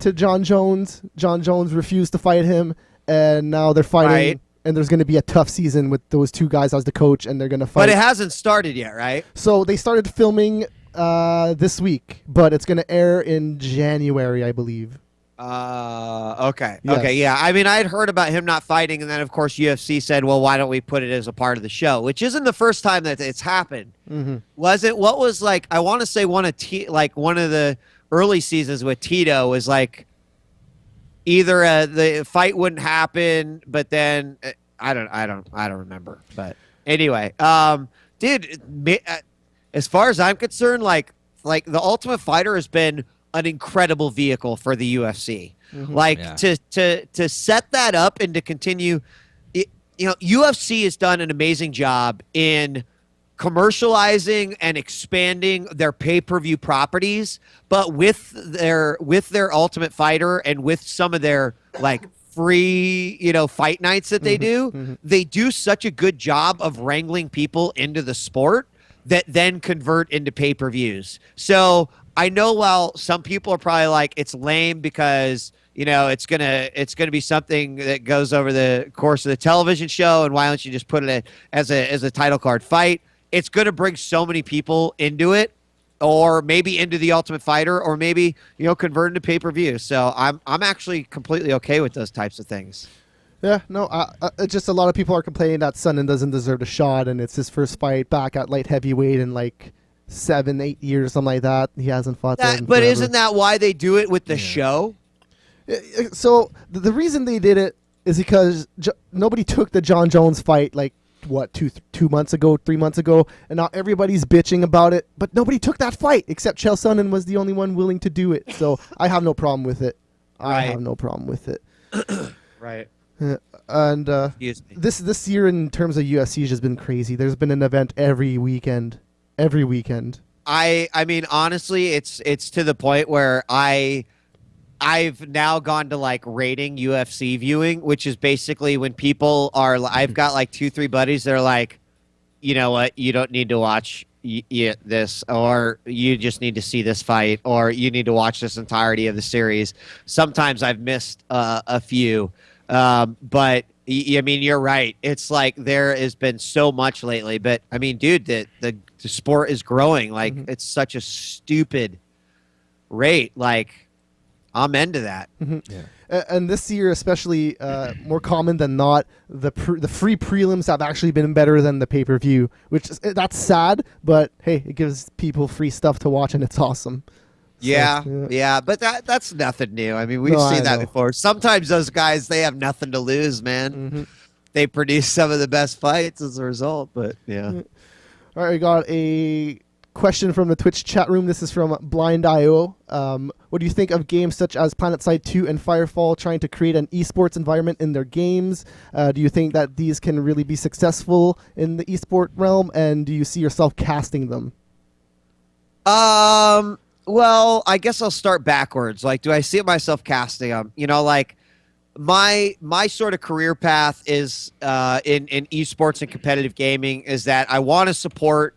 to John Jones. John Jones refused to fight him, and now they're fighting. Right. And there's going to be a tough season with those 2 guys as the coach, and they're going to fight. But it hasn't started yet, right? So they started filming this week, but it's going to air in January, I believe. Okay. Yes. Okay, yeah. I mean, I had heard about him not fighting, and then, of course, UFC said, well, why don't we put it as a part of the show? Which isn't the first time that it's happened. Mm-hmm. Was it? What was, like, I want to say one of the early seasons with Tito was, like, either the fight wouldn't happen, but then, I don't remember. But anyway, dude, as far as I'm concerned, like the Ultimate Fighter has been an incredible vehicle for the UFC. Mm-hmm. Like Yeah. to set that up and to continue, UFC has done an amazing job in commercializing and expanding their pay-per-view properties, but with their Ultimate Fighter and with some of their like free, fight nights that they do, they do such a good job of wrangling people into the sport that then convert into pay-per-views. So I know while some people are probably like, it's lame because, it's gonna be something that goes over the course of the television show, and why don't you just put it as a title card fight? It's gonna bring so many people into it, or maybe into the Ultimate Fighter, or maybe convert into pay-per-view. So I'm actually completely okay with those types of things. Yeah, no, it's just a lot of people are complaining that Sonnen doesn't deserve a shot, and it's his first fight back at light heavyweight in like 7-8 years, something like that. He hasn't fought there in But forever. isn't that why they do it with the show? So the reason they did it is because nobody took the John Jones fight like what 2 months ago, 3 months ago, and now everybody's bitching about it. But nobody took that fight except Chael Sonnen was the only one willing to do it. So I have no problem with it. I Right. have no problem with it. Right. And Excuse me. this year in terms of UFC has just been crazy. There's been an event every weekend. Every weekend. I mean, honestly, it's to the point where I've now gone to like rating UFC viewing, which is basically when people are. I've got like 2-3 buddies that are like, you know what, you don't need to watch this, or you just need to see this fight, or you need to watch this entirety of the series. Sometimes I've missed a few, but I mean, you're right. It's like there has been so much lately, but I mean, dude, the sport is growing. Like it's such a stupid rate. Like I'm into that. Yeah. And this year, especially more common than not, the free prelims have actually been better than the pay-per-view, which that's sad, but hey, it gives people free stuff to watch, and it's awesome. So, Yeah, but that's nothing new. I mean, we've No, seen I that know. before. Sometimes those guys, they have nothing to lose, man. They produce some of the best fights as a result, but yeah. All right, we got a question from the Twitch chat room. This is from Blind.io. What do you think of games such as PlanetSide 2 and Firefall trying to create an esports environment in their games? Do you think that these can really be successful in the esport realm, and do you see yourself casting them? Well, I guess I'll start backwards. Like, do I see myself casting them? You know, like my sort of career path is in esports and competitive gaming is that I want to support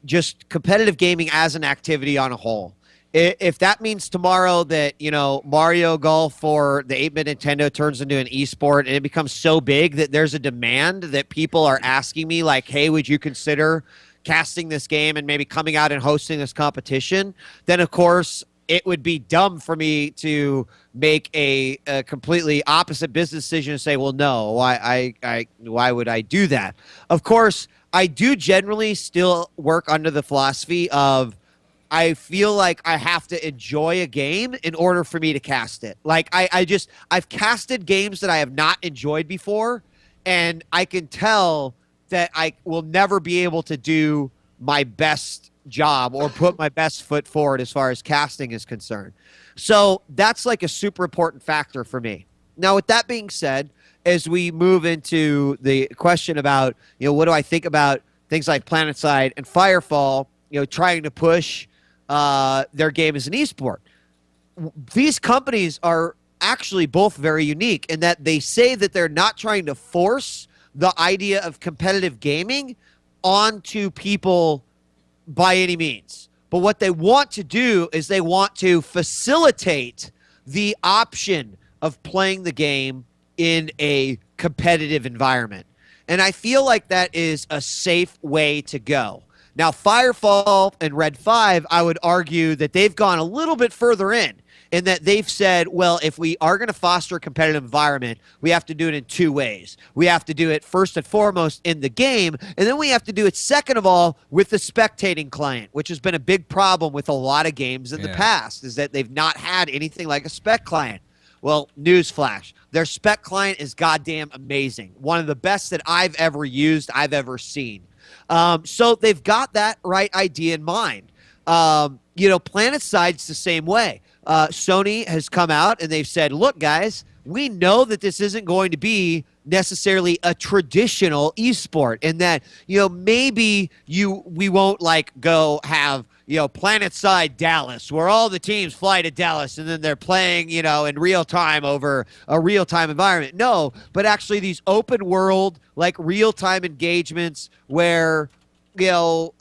just competitive gaming as an activity on a whole. If that means tomorrow that, you know, Mario Golf or the 8-bit Nintendo turns into an esport and it becomes so big that there's a demand that people are asking me like, hey, would you consider casting this game and maybe coming out and hosting this competition, then of course it would be dumb for me to make a completely opposite business decision and say, well, no, why would I do that? Of course, I do generally still work under the philosophy of I feel like I have to enjoy a game in order for me to cast it. Like I've casted games that I have not enjoyed before, and I can tell that I will never be able to do my best job or put my best foot forward as far as casting is concerned. So that's like a super important factor for me. Now, with that being said, as we move into the question about, you know, what do I think about things like PlanetSide and Firefall, you know, trying to push their game as an esport. These companies are actually both very unique in that they say that they're not trying to force the idea of competitive gaming onto people by any means. But what they want to do is they want to facilitate the option of playing the game in a competitive environment. And I feel like that is a safe way to go. Now, Firefall and Red 5, I would argue that they've gone a little bit further in that they've said, well, if we are going to foster a competitive environment, we have to do it in two ways. We have to do it first and foremost in the game, and then we have to do it second of all with the spectating client, which has been a big problem with a lot of games in the past, is that they've not had anything like a spec client. Well, newsflash, their spec client is goddamn amazing. One of the best that I've ever used, I've ever seen. So they've got that right idea in mind. You know, PlanetSide's the same way. Sony has come out and they've said, look, guys, we know that this isn't going to be necessarily a traditional esport, and that, you know, maybe we won't like go have, you know, PlanetSide Dallas, where all the teams fly to Dallas and then they're playing, you know, in real time over a real time environment. No, but actually these open world, like real time engagements where, you know,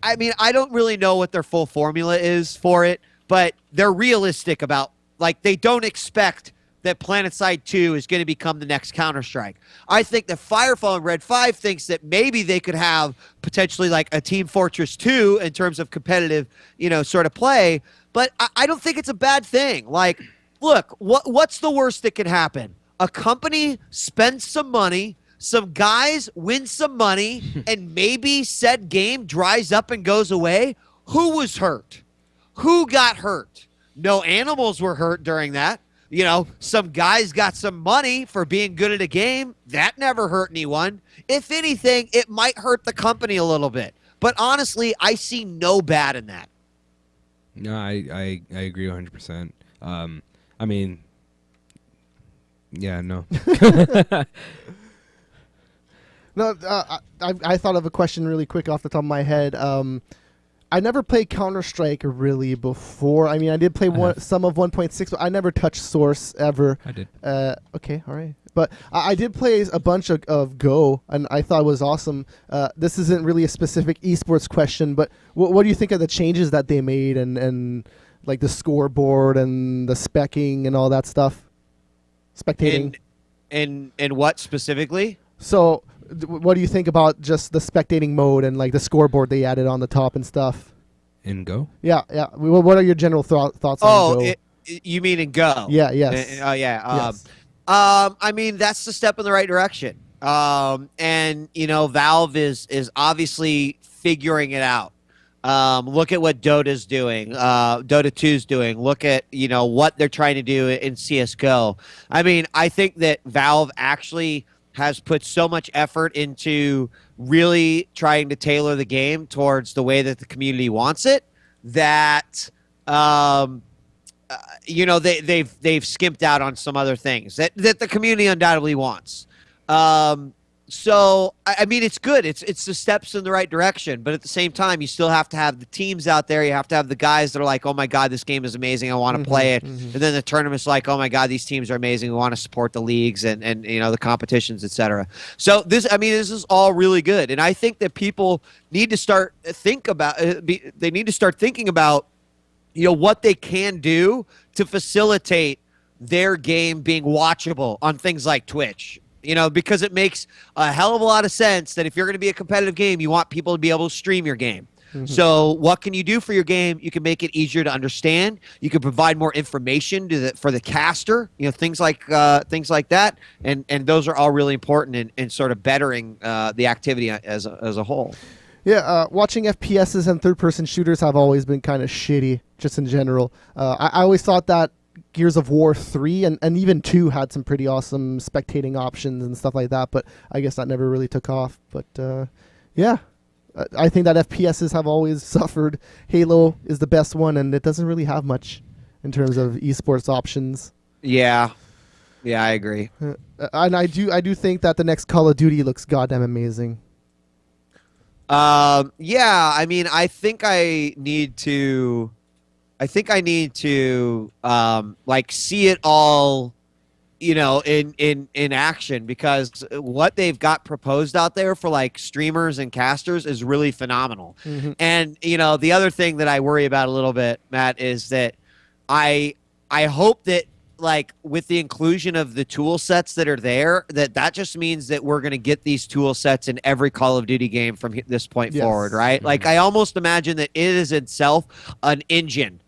I mean, I don't really know what their full formula is for it, but they're realistic about, like, they don't expect that PlanetSide 2 is going to become the next Counter-Strike. I think that Firefall and Red 5 thinks that maybe they could have potentially like a Team Fortress 2 in terms of competitive, you know, sort of play, but I don't think it's a bad thing. Like, look, what's the worst that can happen? A company spends some money, some guys win some money, and maybe said game dries up and goes away. Who was hurt? Who got hurt? No animals were hurt during that. You know, some guys got some money for being good at a game. That never hurt anyone. If anything, it might hurt the company a little bit. But honestly, I see no bad in that. No, I agree 100%. I mean, yeah, no. No, I thought of a question really quick off the top of my head. I never played Counter-Strike really before. I mean, I did play some of 1.6, but I never touched Source ever. I did. Okay, all right. But I did play a bunch of Go, and I thought it was awesome. This isn't really a specific esports question, but what do you think of the changes that they made and like the scoreboard and the specking and all that stuff? Spectating. And what specifically? So, what do you think about just the spectating mode and like the scoreboard they added on the top and stuff? In Go? Yeah. What are your general thoughts on Go? You mean in Go? Yeah, yes. Oh, yeah. Yes. I mean, that's the step in the right direction. And, you know, Valve is obviously figuring it out. Look at what Dota's doing. Dota 2's doing. Look at, you know, what they're trying to do in CSGO. I mean, I think that Valve actually has put so much effort into really trying to tailor the game towards the way that the community wants it that they've skimped out on some other things that the community undoubtedly wants. So I mean, it's good. It's the steps in the right direction, but at the same time, you still have to have the teams out there. You have to have the guys that are like, "Oh my God, this game is amazing. I want to play it." And then the tournament's like, "Oh my God, these teams are amazing. We want to support the leagues and the competitions, etc." So this is all really good, and I think that people need to start thinking about what they can do to facilitate their game being watchable on things like Twitch. Because it makes a hell of a lot of sense that if you're going to be a competitive game, you want people to be able to stream your game. So what can you do for your game? You can make it easier to understand. You can provide more information for the caster, things like that. And those are all really important in sort of bettering the activity as a whole. Yeah, watching FPSs and third-person shooters have always been kind of shitty, just in general. I always thought that Gears of War 3 and even 2 had some pretty awesome spectating options and stuff like that, but I guess that never really took off. But yeah, I think that FPSs have always suffered. Halo is the best one, and it doesn't really have much in terms of esports options. Yeah, I agree. And I do think that the next Call of Duty looks goddamn amazing. Yeah, I mean, I think I need to see it all, in action, because what they've got proposed out there for like streamers and casters is really phenomenal. And the other thing that I worry about a little bit, Matt, is that I hope that like with the inclusion of the tool sets that are there, that just means that we're going to get these tool sets in every Call of Duty game from this point forward, right? Like I almost imagine that it is itself an engine.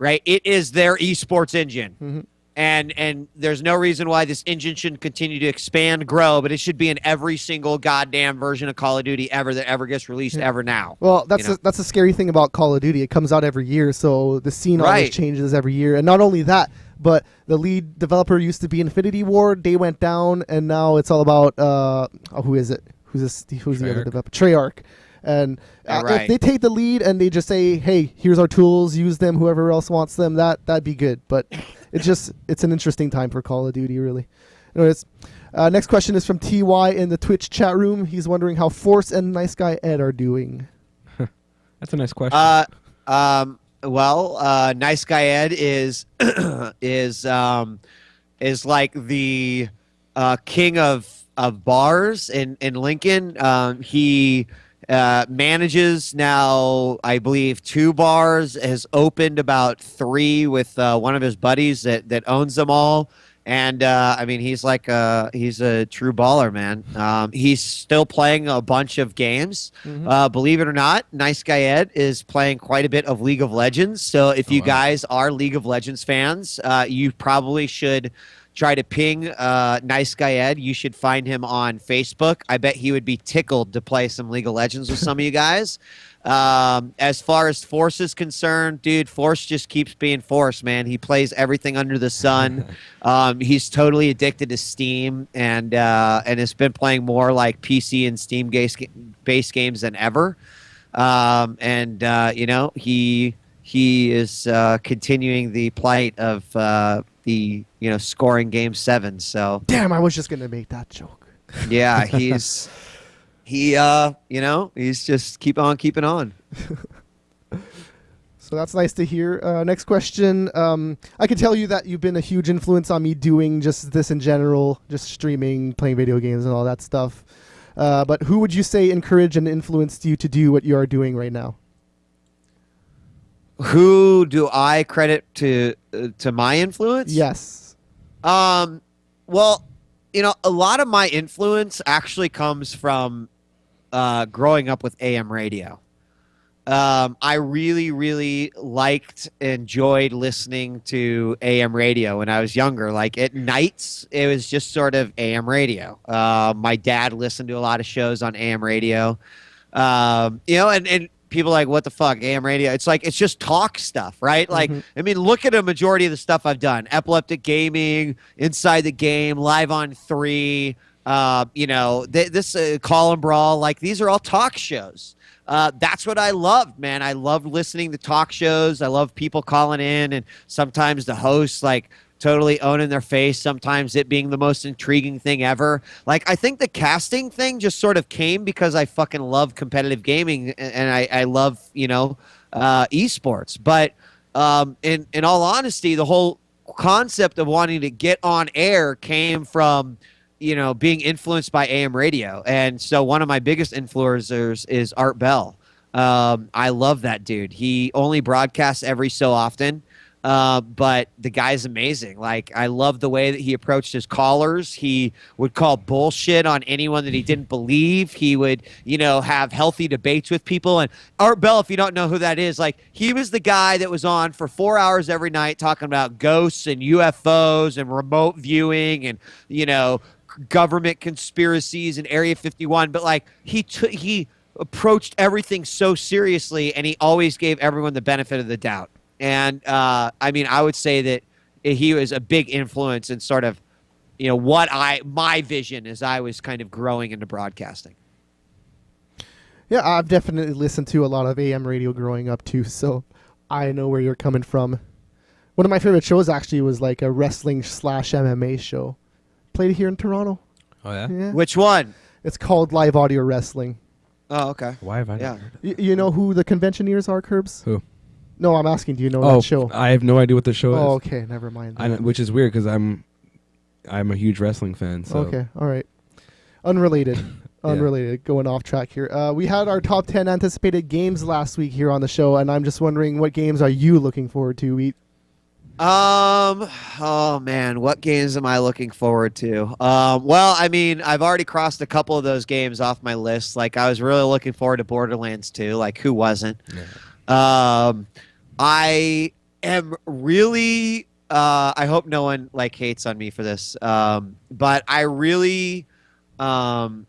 Right, it is their esports engine, and there's no reason why this engine shouldn't continue to expand, grow, but it should be in every single goddamn version of Call of Duty ever that ever gets released ever now. Well, that's the scary thing about Call of Duty. It comes out every year, so the scene always changes every year. And not only that, but the lead developer used to be Infinity Ward. They went down, and now it's all about who is it? Who's the other developer? Treyarch. And if they take the lead and they just say, "Hey, here's our tools, use them. Whoever else wants them," that'd be good. But it's an interesting time for Call of Duty, really. Anyways, next question is from TY in the Twitch chat room. He's wondering how Force and Nice Guy Ed are doing. That's a nice question. Nice Guy Ed is like the king of bars in Lincoln. He manages now, I believe, 2 bars, has opened about 3 with one of his buddies that owns them all. And I mean, he's a true baller, man. He's still playing a bunch of games. Believe it or not, Nice Guy Ed is playing quite a bit of League of Legends. So if you guys are League of Legends fans, you probably should try to ping Nice Guy Ed. You should find him on Facebook. I bet he would be tickled to play some League of Legends with some of you guys. As far as Force is concerned, dude, Force just keeps being Force, man. He plays everything under the sun. He's totally addicted to Steam and has been playing more like PC and Steam-based games than ever. He is continuing the plight of the scoring game 7. So damn, I was just gonna make that joke. Yeah, he's just keep on keeping on. So that's nice to hear. Next question. I can tell you that you've been a huge influence on me doing just this in general, just streaming, playing video games, and all that stuff. But who would you say encouraged and influenced you to do what you are doing right now? Who do I credit to my influence? Yes. Well, a lot of my influence actually comes from growing up with AM radio. I really, really enjoyed listening to AM radio when I was younger. Like at nights, it was just sort of AM radio. My dad listened to a lot of shows on AM radio. And people are like, what the fuck, AM radio? It's like, it's just talk stuff, right? Like, I mean, look at a majority of the stuff I've done. Epileptic Gaming, Inside the Game, Live on 3, This Call and Brawl, like these are all talk shows. That's what I loved, man. I loved listening to talk shows. I love people calling in, and sometimes the hosts like totally owning their face. Sometimes it being the most intriguing thing ever. Like I think the casting thing just sort of came because I fucking love competitive gaming and I love esports. But in all honesty, the whole concept of wanting to get on air came from being influenced by AM radio. And so one of my biggest influencers is Art Bell. I love that dude. He only broadcasts every so often, but the guy's amazing. Like, I love the way that he approached his callers. He would call bullshit on anyone that he didn't believe. He would, have healthy debates with people. And Art Bell, if you don't know who that is, like, he was the guy that was on for 4 hours every night talking about ghosts and UFOs and remote viewing and, government conspiracies and Area 51, but like he approached everything so seriously, and he always gave everyone the benefit of the doubt. And I would say that he was a big influence in sort of my vision as I was kind of growing into broadcasting. Yeah, I've definitely listened to a lot of AM radio growing up too, so I know where you're coming from. One of my favorite shows actually was like a wrestling / MMA show. Played here in Toronto. Oh, yeah? Yeah. Which one? It's called Live Audio Wrestling. Oh, okay. Why have I not heard of it? You know who the conventioneers are, Curbs? Who? No, I'm asking, do you know Oh, that show? I have no idea what the show is. Oh, okay, never mind. Which is weird because I'm a huge wrestling fan. So. Okay, all right. Unrelated. Unrelated. Going off track here. We had our top 10 anticipated games last week here on the show, and I'm just wondering, what games are you looking forward to, Wheat? Oh man, what games am I looking forward to? Well, I mean, I've already crossed a couple of those games off my list. Like, I was really looking forward to Borderlands 2. Like, who wasn't? Yeah. I am really, I hope no one like hates on me for this. But I really am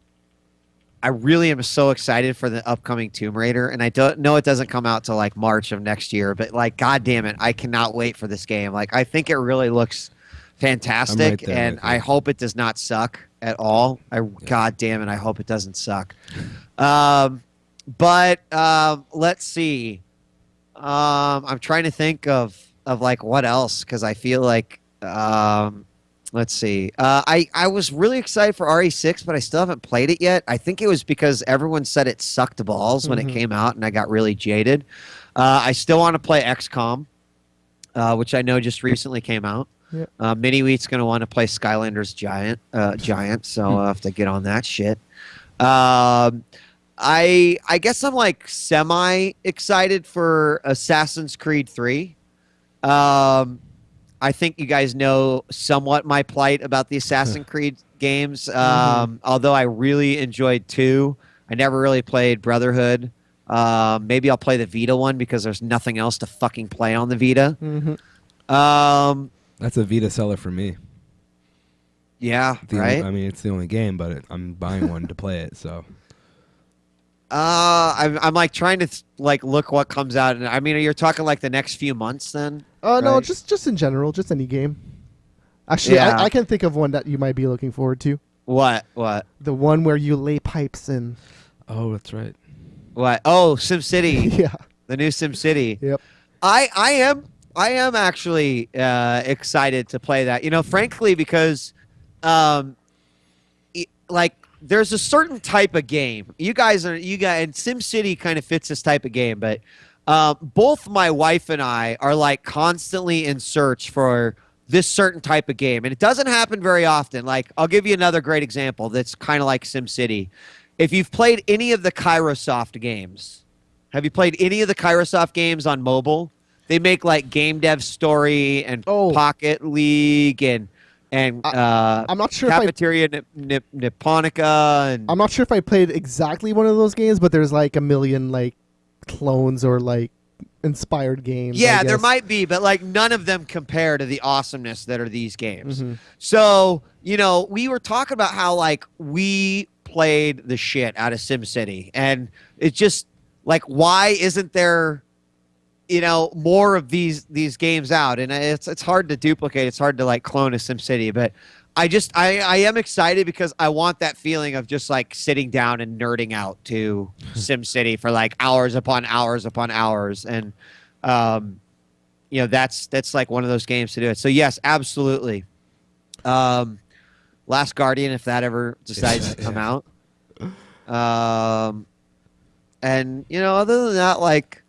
so excited for the upcoming Tomb Raider, and I don't know it doesn't come out till like March of next year, but like, God damn it, I cannot wait for this game. Like, I think it really looks fantastic, right there, and I hope it does not suck at all. God damn it, I hope it doesn't suck. But let's see. I'm trying to think of like what else, because I feel like let's see. I was really excited for RE6, but I still haven't played it yet. I think it was because everyone said it sucked balls when it came out, and I got really jaded. I still want to play XCOM, which I know just recently came out. Yeah. Mini Wheat's going to want to play Skylanders Giant, so I'll have to get on that shit. I guess I'm like semi excited for Assassin's Creed 3. I think you guys know somewhat my plight about the Assassin's Creed games. Although I really enjoyed 2, I never really played Brotherhood. Maybe I'll play the Vita one because there's nothing else to fucking play on the Vita. That's a Vita seller for me. Yeah, right? I mean, it's the only game, but I'm buying one to play it, so... I'm like trying to like look what comes out, and I mean, you're talking like the next few months then? No, right? just in general, just any game. Actually, Yeah. I can think of one that you might be looking forward to. What? The one where you lay pipes in. Oh, that's right. What? Oh, SimCity. Yeah. The new SimCity. Yep. I am actually excited to play that. Frankly, because like, there's a certain type of game. You guys, and SimCity kind of fits this type of game, but both my wife and I are like constantly in search for this certain type of game, and it doesn't happen very often. Like, I'll give you another great example that's kind of like SimCity. If you've played any of the Kairosoft games, have you played any of the Kairosoft games on mobile? They make like Game Dev Story and Pocket League and I'm not sure Cafeteria Nipponica. And I'm not sure if I played exactly one of those games, but there's like a million like clones or like inspired games. Yeah, there might be, but like none of them compare to the awesomeness that are these games. So, we were talking about how like we played the shit out of SimCity, and it's just like, why isn't there more of these games out? And it's hard to duplicate. It's hard to like clone a SimCity, but I am excited because I want that feeling of just like sitting down and nerding out to SimCity for like hours upon hours upon hours. And, that's like one of those games to do it. So yes, absolutely. Last Guardian, if that ever decides to come out. And other than that, like,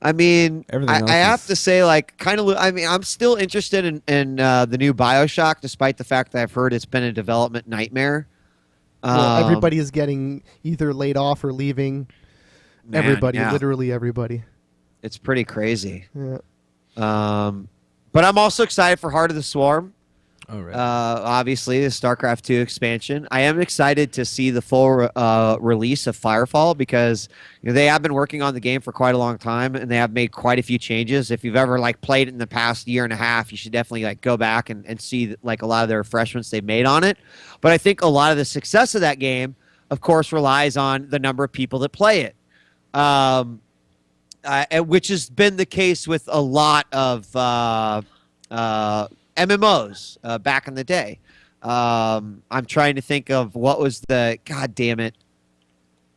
I mean, Everything else I have is- to say, like, kind of. I mean, I'm still interested in the new BioShock, despite the fact that I've heard it's been a development nightmare. Well, everybody is getting either laid off or leaving. Man, Everybody, yeah. literally everybody. It's pretty crazy. Yeah. But I'm also excited for Heart of the Swarm. Oh, right. Obviously, the StarCraft 2 expansion. I am excited to see the full release of Firefall because they have been working on the game for quite a long time and they have made quite a few changes. If you've ever like played it in the past year and a half, you should definitely like go back and see like a lot of the refreshments they've made on it. But I think a lot of the success of that game, of course, relies on the number of people that play it. Which has been the case with a lot of MMOs back in the day. I'm trying to think of what was the God damn it.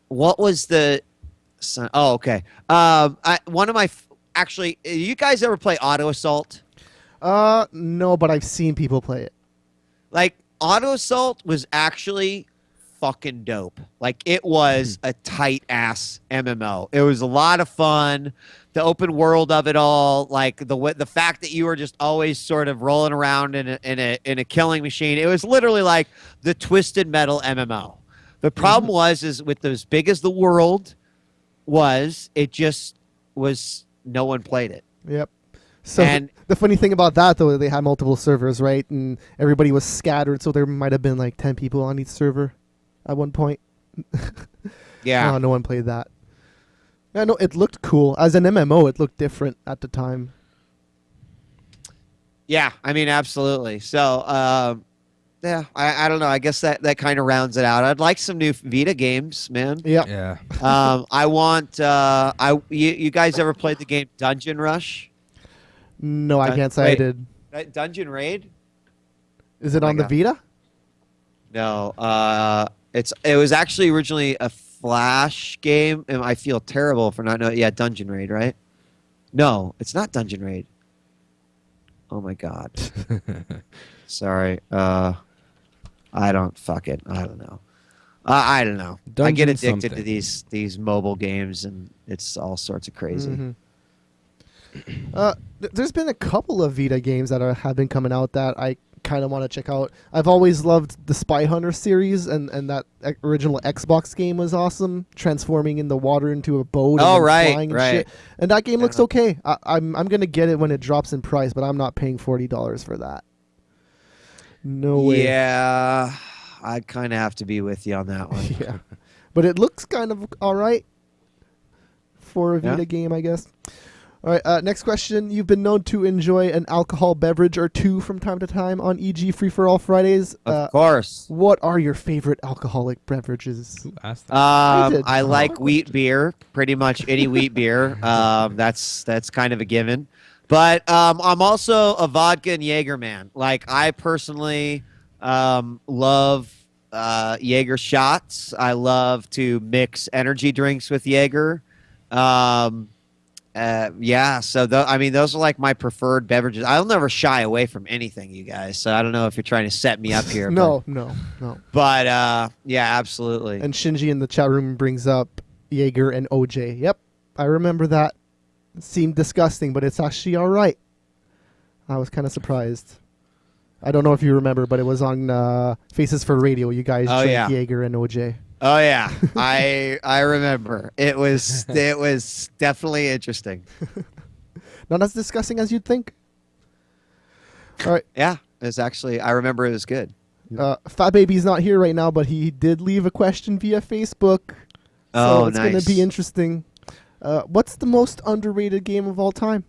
What was the? Oh, okay. One of my actually, you guys ever play Auto Assault? No, but I've seen people play it. Like Auto Assault was actually fucking dope. Like it was a tight ass MMO. It was a lot of fun. The open world of it all, like the fact that you were just always sort of rolling around in a killing machine. It was literally like the Twisted Metal MMO. The problem is with as big as the world was, it just was no one played it. Yep. So And- the funny thing about that, though, they had multiple servers, right? And everybody was scattered, so there might have been like 10 people on each server at one point. Yeah. Oh, no one played that. Yeah, no, it looked cool. As an MMO, it looked different at the time. Yeah, I mean, absolutely. So, yeah, I don't know. I guess that kind of rounds it out. I'd like some new Vita games, man. Yeah. yeah. I want. You guys ever played the game Dungeon Rush? No, I can't say I Wait. did. Dungeon Raid? Is it Oh my on the God. Vita? No. It was actually originally a Flash game, and I feel terrible for not knowing. Yeah, Dungeon Raid, right? No, it's not Dungeon Raid. Oh my God. Sorry. I don't know. I don't know. I get Dungeon addicted to something. these mobile games, and it's all sorts of crazy. Mhm. There's been a couple of Vita games that have been coming out that I kind of want to check out. I've always loved the Spy Hunter series, and that original Xbox game was awesome, transforming in the water into a boat. Oh, and then right, flying and right. shit. And that game looks Yeah. okay. I'm gonna get it when it drops in price, but I'm not paying $40 for that. No way. Yeah, I kind of have to be with you on that one. Yeah. But it looks kind of all right for a Yeah. Vita game, I guess. All right, next question. You've been known to enjoy an alcohol beverage or two from time to time on EG Free for All Fridays. Of course. What are your favorite alcoholic beverages? Who asked that? did. I like Oh. wheat beer, pretty much any wheat beer. That's kind of a given. But I'm also a vodka and Jaeger man. Like I personally love Jaeger shots. I love to mix energy drinks with Jaeger. Yeah, so I mean, those are like my preferred beverages. I'll never shy away from anything, you guys. So I don't know if you're trying to set me up here. No. But yeah, absolutely. And Shinji in the chat room brings up Jaeger and OJ. Yep, I remember that. It seemed disgusting, but it's actually all right. I was kind of surprised. I don't know if you remember, but it was on Faces for Radio. You guys Oh, drank yeah. Jaeger and OJ. Oh yeah, I remember. It was definitely interesting. Not as disgusting as you'd think. All right. Yeah, it's actually. I remember it was good. Fat Baby's not here right now, but he did leave a question via Facebook. Oh, so it's going nice. to be interesting. What's the most underrated game of all time?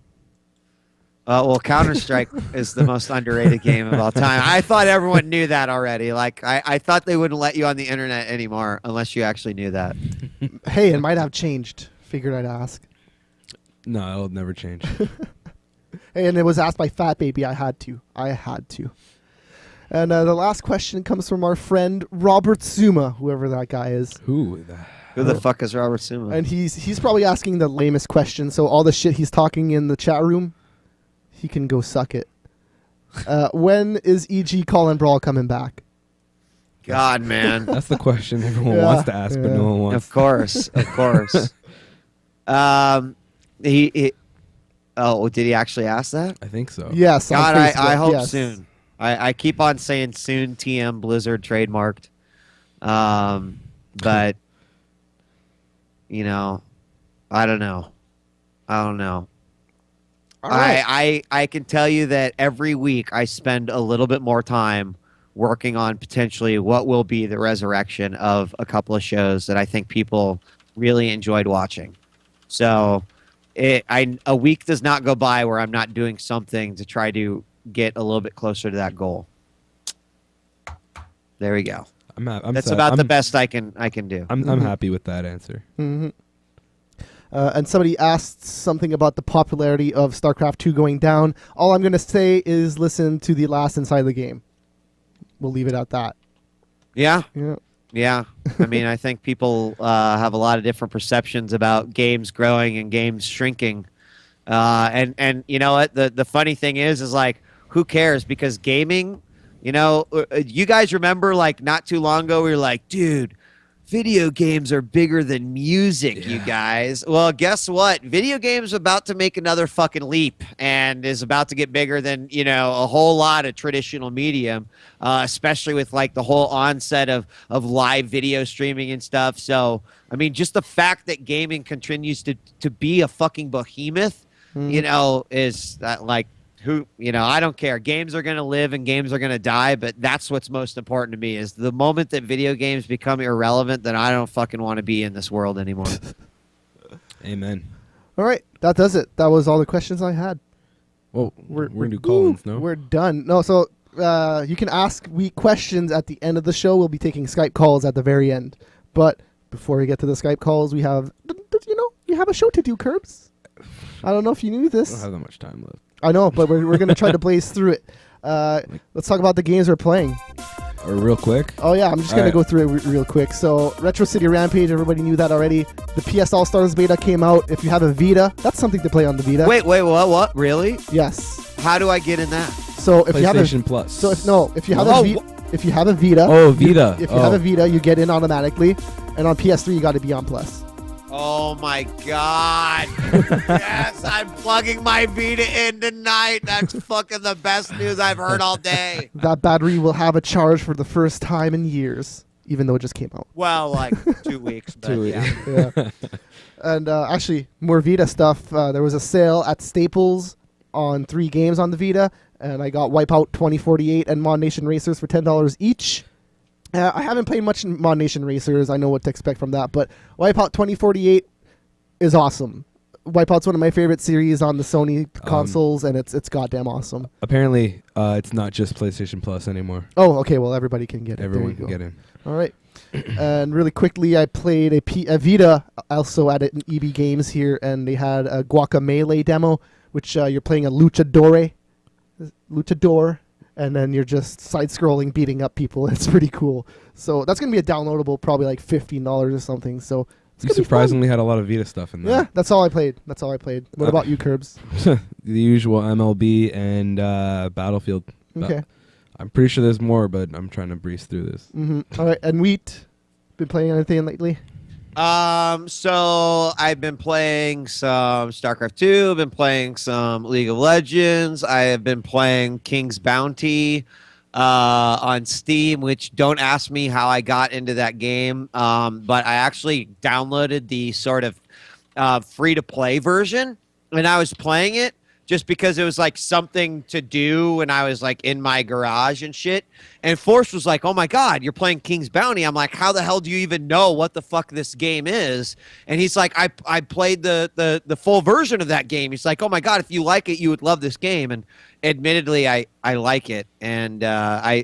Well, Counter-Strike is the most underrated game of all time. I thought everyone knew that already. Like I thought they wouldn't let you on the internet anymore unless you actually knew that. Hey, it might have changed. Figured I'd ask. No, it'll never change. Hey, and it was asked by Fat Baby. I had to. And the last question comes from our friend Robert Zuma, whoever that guy is. Who the fuck is Robert Sumo? And he's probably asking the lamest question. So all the shit he's talking in the chat room, he can go suck it. When is EG Call Brawl coming back? God, man. That's the question everyone wants to ask, but no one wants. Of course. He did he actually ask that? I think so. Yes. God, on Facebook, I hope yes. soon. I keep on saying soon. TM Blizzard trademarked. But you know, I don't know. All right. I can tell you that every week I spend a little bit more time working on potentially what will be the resurrection of a couple of shows that I think people really enjoyed watching. So a week does not go by where I'm not doing something to try to get a little bit closer to that goal. There we go. That's about the best I can do. I'm happy with that answer. Mm-hmm. And somebody asked something about the popularity of StarCraft 2 going down. All I'm going to say is listen to the last Inside the Game. We'll leave it at that. Yeah. Yeah. I mean, I think people have a lot of different perceptions about games growing and games shrinking. And you know what? The funny thing is like, who cares? Because gaming, you know, you guys remember like not too long ago, we were like, dude, video games are bigger than music, you guys. Well, guess what? Video games are about to make another fucking leap and is about to get bigger than, you know, a whole lot of traditional medium, especially with like the whole onset of live video streaming and stuff. So, I mean, just the fact that gaming continues to be a fucking behemoth, you know, is like, I don't care. Games are going to live and games are going to die, but that's what's most important to me is the moment that video games become irrelevant, then I don't fucking want to be in this world anymore. Amen. All right. That does it. That was all the questions I had. Well, we're going to do call-ins, no? We're done. No, so you can ask questions at the end of the show. We'll be taking Skype calls at the very end. But before we get to the Skype calls, we have a show to do, Curbs. I don't know if you knew this. I don't have that much time left. I know, but we're going to try to blaze through it. Let's talk about the games we're playing. Or real quick? Oh, yeah, I'm just going to go through it real quick. So, Retro City Rampage, everybody knew that already. The PS All-Stars beta came out. If you have a Vita, that's something to play on the Vita. Wait, what? Really? Yes. How do I get in that? So, if you have PlayStation Plus. So, if you have a Vita... If you have a Vita... Oh, Vita. If you have a Vita, you get in automatically. And on PS3, you got to be on Plus. Oh my God. Yes, I'm plugging my Vita in tonight. That's fucking the best news I've heard all day. That battery will have a charge for the first time in years, even though it just came out. Well, like 2 weeks. But 2 weeks. yeah. Yeah. And actually, more Vita stuff. There was a sale at Staples on 3 games on the Vita, and I got Wipeout 2048 and Mod Nation Racers for $10 each. I haven't played much Mod Nation Racers. I know what to expect from that, but Wipeout 2048 is awesome. Wipeout's one of my favorite series on the Sony consoles, and it's goddamn awesome. Apparently, it's not just PlayStation Plus anymore. Oh, okay. Well, everybody can get it. Everyone can get in. All right. And really quickly, I played a Vita also at an EB Games here, and they had a Guacamelee demo, which you're playing a luchador, and then you're just side-scrolling, beating up people. It's pretty cool. So that's going to be a downloadable, probably like $15 or something. So it's You surprisingly had a lot of Vita stuff in there. Yeah, that's all I played. What about you, Curbs? The usual MLB and Battlefield. Okay. I'm pretty sure there's more, but I'm trying to breeze through this. All right, and Wheat, been playing anything lately? So I've been playing some StarCraft 2, I've been playing some League of Legends, I have been playing King's Bounty on Steam, which don't ask me how I got into that game, but I actually downloaded the sort of free-to-play version, and I was playing it just because it was like something to do when I was like in my garage and shit. And Forrest was like, oh my God, you're playing King's Bounty. I'm like, how the hell do you even know what the fuck this game is? And he's like, I played the full version of that game. He's like, oh my God, if you like it, you would love this game. And admittedly, I like it. And I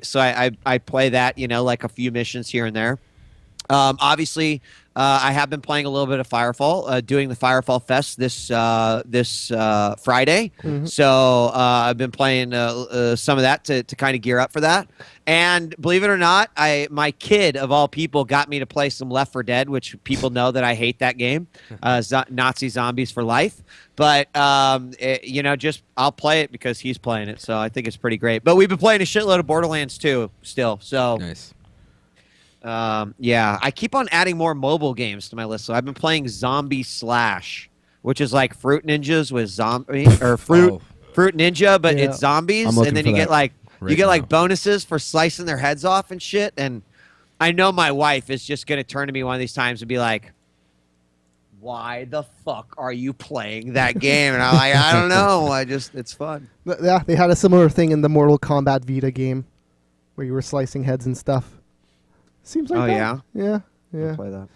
play that, like a few missions here and there. Obviously, I have been playing a little bit of Firefall, doing the Firefall Fest this Friday. Mhm. So I've been playing some of that to kind of gear up for that. And believe it or not, my kid of all people got me to play some Left 4 Dead, which people know that I hate that game, Nazi zombies for life. But just I'll play it because he's playing it, so I think it's pretty great. But we've been playing a shitload of Borderlands too, still. So Nice. I keep on adding more mobile games to my list. So I've been playing Zombie Slash, which is like Fruit Ninjas with zombie or Fruit Ninja, but Yeah. it's zombies, I'm looking and then for you get that like right now. bonuses for slicing their heads off and shit. And I know my wife is just gonna turn to me one of these times and be like, "Why the fuck are you playing that game?" And I'm like, "I don't know. It's fun." Yeah, they had a similar thing in the Mortal Kombat Vita game, where you were slicing heads and stuff. Seems like Oh, that. yeah? Yeah. Play that.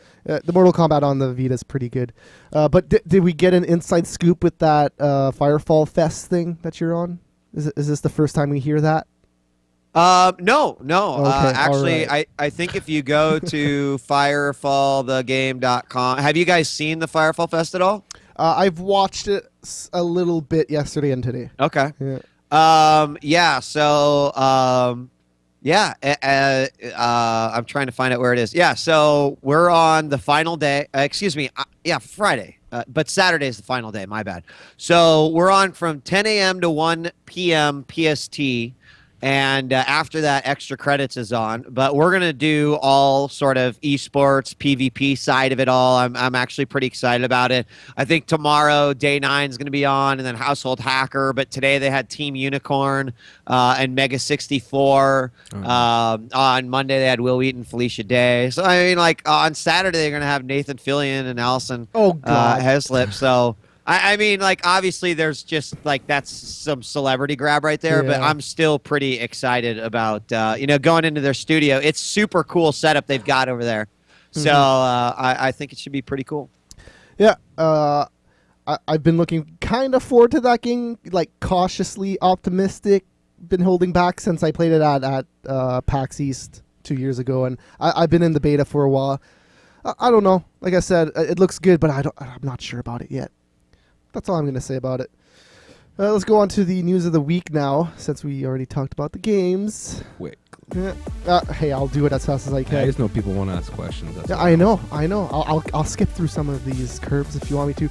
The Mortal Kombat on the Vita is pretty good. But did we get an inside scoop with that Firefall Fest thing that you're on? Is this the first time we hear that? No. Okay, Actually, alright. I think if you go to firefallthegame.com, have you guys seen the Firefall Fest at all? I've watched it a little bit yesterday and today. Okay. Yeah. I'm trying to find out where it is. Yeah, so we're on the final day. Friday. But Saturday is the final day. My bad. So we're on from 10 a.m. to 1 p.m. PST. And after that, extra credits is on. But we're going to do all sort of esports, PvP side of it all. I'm actually pretty excited about it. I think tomorrow, Day 9 is going to be on, and then Household Hacker. But today they had Team Unicorn and Mega 64. On Monday, they had Will Wheaton, Felicia Day. So, I mean, like, on Saturday, they're going to have Nathan Fillion and Allison Heslip. So... I mean, like, obviously there's just, like, that's some celebrity grab right there, but Yeah. I'm still pretty excited about, going into their studio. It's super cool setup they've got over there. So I think it should be pretty cool. Yeah. I've been looking kind of forward to that game, like cautiously optimistic. Been holding back since I played it at PAX East 2 years ago, and I've been in the beta for a while. I don't know. Like I said, it looks good, but I'm not sure about it yet. That's all I'm going to say about it. Let's go on to the news of the week now, since we already talked about the games. Quick. Hey, I'll do it as fast as I can. I just know people want to ask questions. That's Yeah, all. I know. I'll skip through some of these curbs if you want me to.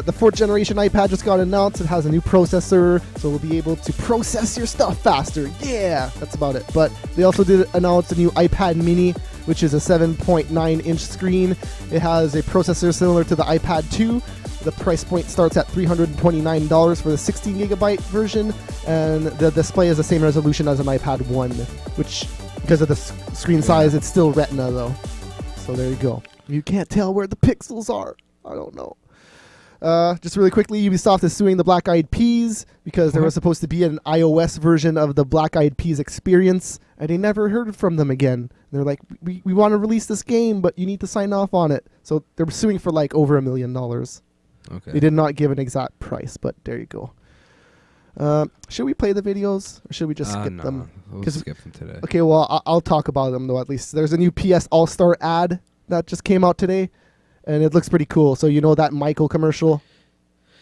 The 4th generation iPad just got announced. It has a new processor, so we'll be able to process your stuff faster. Yeah, that's about it. But they also did announce a new iPad mini, which is a 7.9-inch screen. It has a processor similar to the iPad 2. The price point starts at $329 for the 16GB version, and the display is the same resolution as an iPad 1, which, because of the screen size, it's still Retina, though. So there you go. You can't tell where the pixels are. I don't know. Just really quickly, Ubisoft is suing the Black Eyed Peas because there was supposed to be an iOS version of the Black Eyed Peas experience, and they never heard from them again. They're like, we want to release this game, but you need to sign off on it. So they're suing for like over $1 million. Okay. They did not give an exact price, but there you go. Should we play the videos, or should we just skip no, them? We'll 'Cause- skip them today. Okay, well, I'll talk about them, though, at least. There's a new PS All-Star ad that just came out today, and it looks pretty cool. So you know that Michael commercial?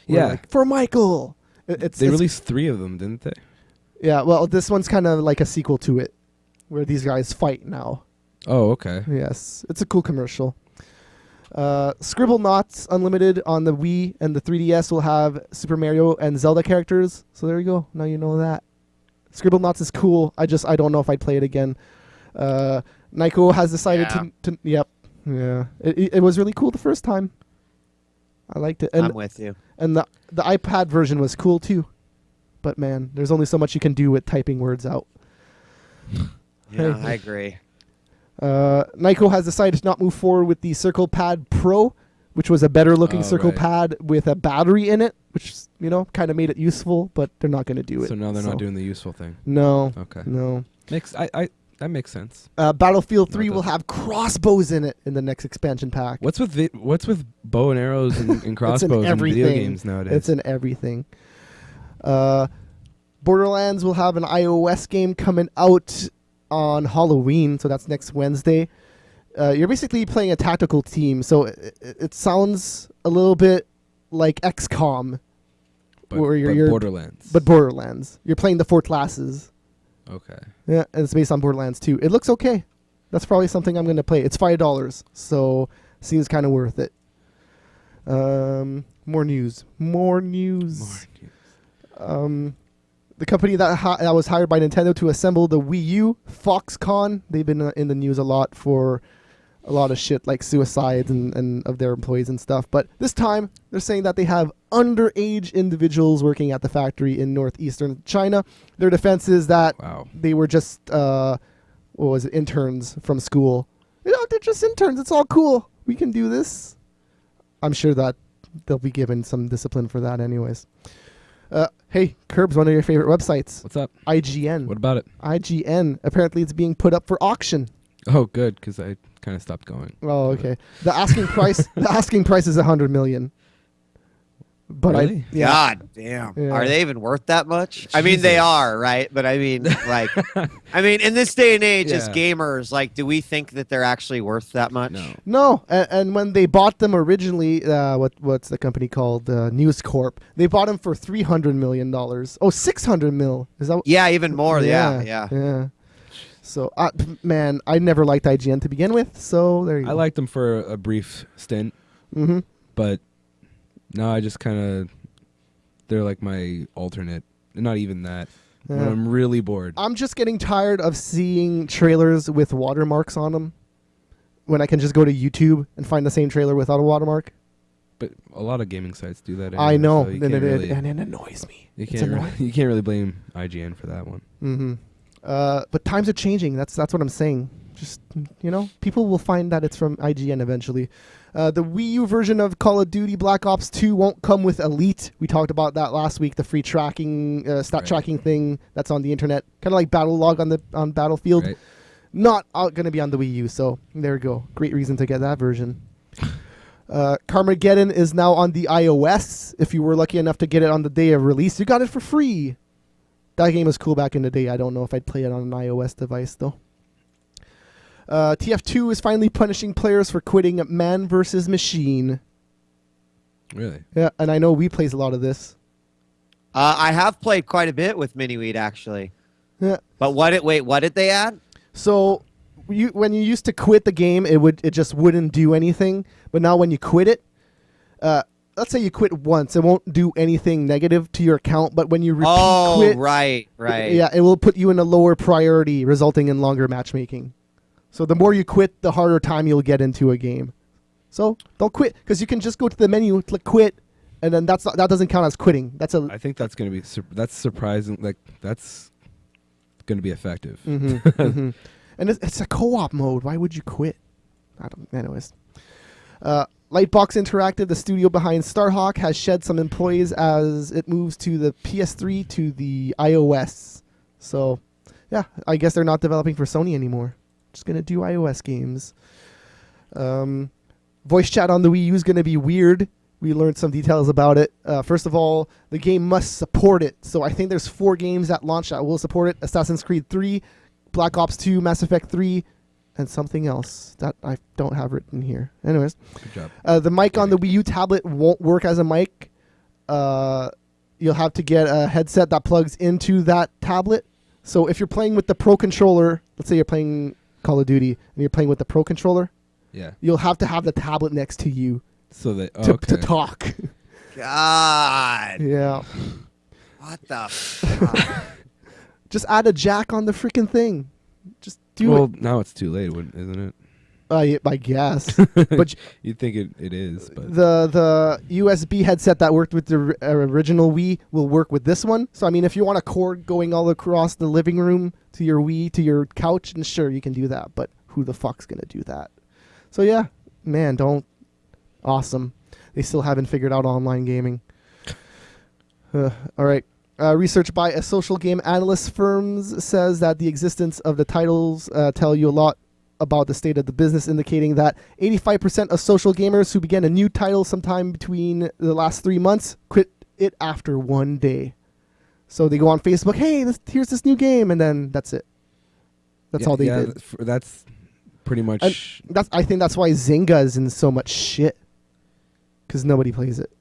Where, Yeah. like, for Michael! They released 3 of them, didn't they? Yeah, well, this one's kind of like a sequel to it, where these guys fight now. Oh, okay. Yes, it's a cool commercial. Scribble Knots Unlimited on the Wii and the 3DS will have Super Mario and Zelda characters. So there you go. Now you know that. Scribble Knots is cool. I don't know if I'd play it again. Nyko has decided to yep. Yeah. It was really cool the first time. I liked it. And, I'm with you. And the iPad version was cool too. But man, there's only so much you can do with typing words out. Yeah, Hey. I agree. Nyko has decided to not move forward with the Circle Pad Pro, which was a better looking Circle right. Pad with a battery in it, which, kind of made it useful, but they're not going to do it. So now they're not doing the useful thing. No. Okay. No. That makes sense. Battlefield No, 3 it will doesn't. have crossbows in it in the next expansion pack. What's with bow and arrows and crossbows in video games nowadays? It's in everything. Borderlands will have an iOS game coming out on Halloween, so that's next Wednesday. You're basically playing a tactical team, so it sounds a little bit like XCOM, But, where but you're Borderlands. but Borderlands. You're playing the 4 classes. Okay. Yeah, and it's based on Borderlands 2. It looks okay. That's probably something I'm going to play. It's $5, so seems kind of worth it. More news. The company that was hired by Nintendo to assemble the Wii U, Foxconn, they've been in the news a lot for a lot of shit like suicides and of their employees and stuff. But this time, they're saying that they have underage individuals working at the factory in northeastern China. Their defense is that they were just, interns from school. They're just interns. It's all cool. We can do this. I'm sure that they'll be given some discipline for that anyways. Hey, Curbs, one of your favorite websites. What's up? IGN. What about it? IGN. Apparently, it's being put up for auction. Oh, good, because I kind of stopped going. Oh, okay. The asking price. The asking price is $100 million. But Really? God damn. Yeah. Are they even worth that much? I mean, they are, right? But I mean, like, in this day and age, as Yeah. gamers, like, do we think that they're actually worth that much? No. And when they bought them originally, what's the company called? News Corp. They bought them for $300 million. Oh, $600 million. Is that? Yeah, even more. Yeah. So, man, I never liked IGN to begin with. So there you go. I liked them for a brief stint, Mm-hmm. but now I just kind of, they're like my alternate. Not even that. When Yeah. I'm really bored. I'm just getting tired of seeing trailers with watermarks on them when I can just go to YouTube and find the same trailer without a watermark. But a lot of gaming sites do that. I anyway, know, so you and can't it really- and it annoys me. You It's can't, annoying. you can't really blame IGN for that one. Mm-hmm. But times are changing. That's what I'm saying. Just, people will find that it's from IGN eventually. The Wii U version of Call of Duty Black Ops 2 won't come with Elite. We talked about that last week, the free tracking, stat tracking thing that's on the internet. Kind of like Battle Log on Battlefield. Right. Not going to be on the Wii U, so there we go. Great reason to get that version. Carmageddon is now on the iOS. If you were lucky enough to get it on the day of release, you got it for free. That game was cool back in the day. I don't know if I'd play it on an iOS device, though. TF2 is finally punishing players for quitting Man vs. Machine. Really? Yeah, and I know we plays a lot of this. I have played quite a bit with Mini-Wheat, actually. Yeah. But what did they add? So when you used to quit the game, it just wouldn't do anything. But now when you quit it, let's say you quit once, it won't do anything negative to your account. But when you repeat quit, right. yeah, it will put you in a lower priority, resulting in longer matchmaking. So the more you quit, the harder time you'll get into a game. So don't quit, because you can just go to the menu, click quit, and then that doesn't count as quitting. I think that's going to be that's surprising. Like, that's going to be effective. Mm-hmm. And it's a co-op mode. Why would you quit? Anyways. Lightbox Interactive, the studio behind Starhawk, has shed some employees as it moves to the PS3 to the iOS. So, yeah, I guess they're not developing for Sony anymore. Just going to do iOS games. Voice chat on the Wii U is going to be weird. We learned some details about it. First of all, the game must support it. So I think there's 4 games that launch that will support it. Assassin's Creed 3, Black Ops 2, Mass Effect 3, and something else that I don't have written here. Anyways. Good job. The mic on the Wii U tablet won't work as a mic. You'll have to get a headset that plugs into that tablet. So if you're playing with the Pro Controller, let's say you're playing Call of Duty, and you're playing with the Pro Controller, Yeah. you'll have to have the tablet next to you So that to talk. God. Yeah. What the fuck? Just add a jack on the freaking thing. Just do Well, it. now it's too late, isn't it? I guess. But You'd think it is, but the USB headset that worked with the original Wii will work with this one. So, I mean, if you want a cord going all across the living room to your Wii, to your couch, and sure, you can do that. But who the fuck's going to do that? So, yeah, man, awesome. They still haven't figured out online gaming. All right. Research by a social game analyst firms says that the existence of the titles tell you a lot about the state of the business, indicating that 85% of social gamers who began a new title sometime between the last 3 months quit it after 1 day. So they go on Facebook, hey, here's this new game, and then that's it. That's all they did. pretty much. I think that's why Zynga is in so much shit. Because nobody plays it.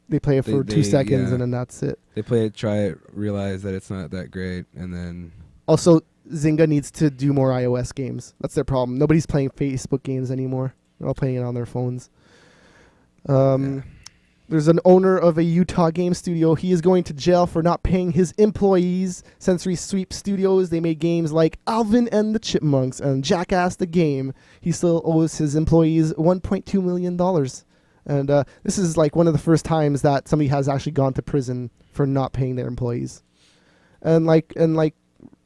They play it for 2 seconds and then that's it. They play it, try it, realize that it's not that great, and then... Also, Zynga needs to do more iOS games. That's their problem. Nobody's playing Facebook games anymore. They're all playing it on their phones. There's an owner of a Utah game studio. He is going to jail for not paying his employees. Sensory Sweep Studios, they made games like Alvin and the Chipmunks and Jackass the Game. He still owes his employees $1.2 million. And this is like one of the first times that somebody has actually gone to prison for not paying their employees. And like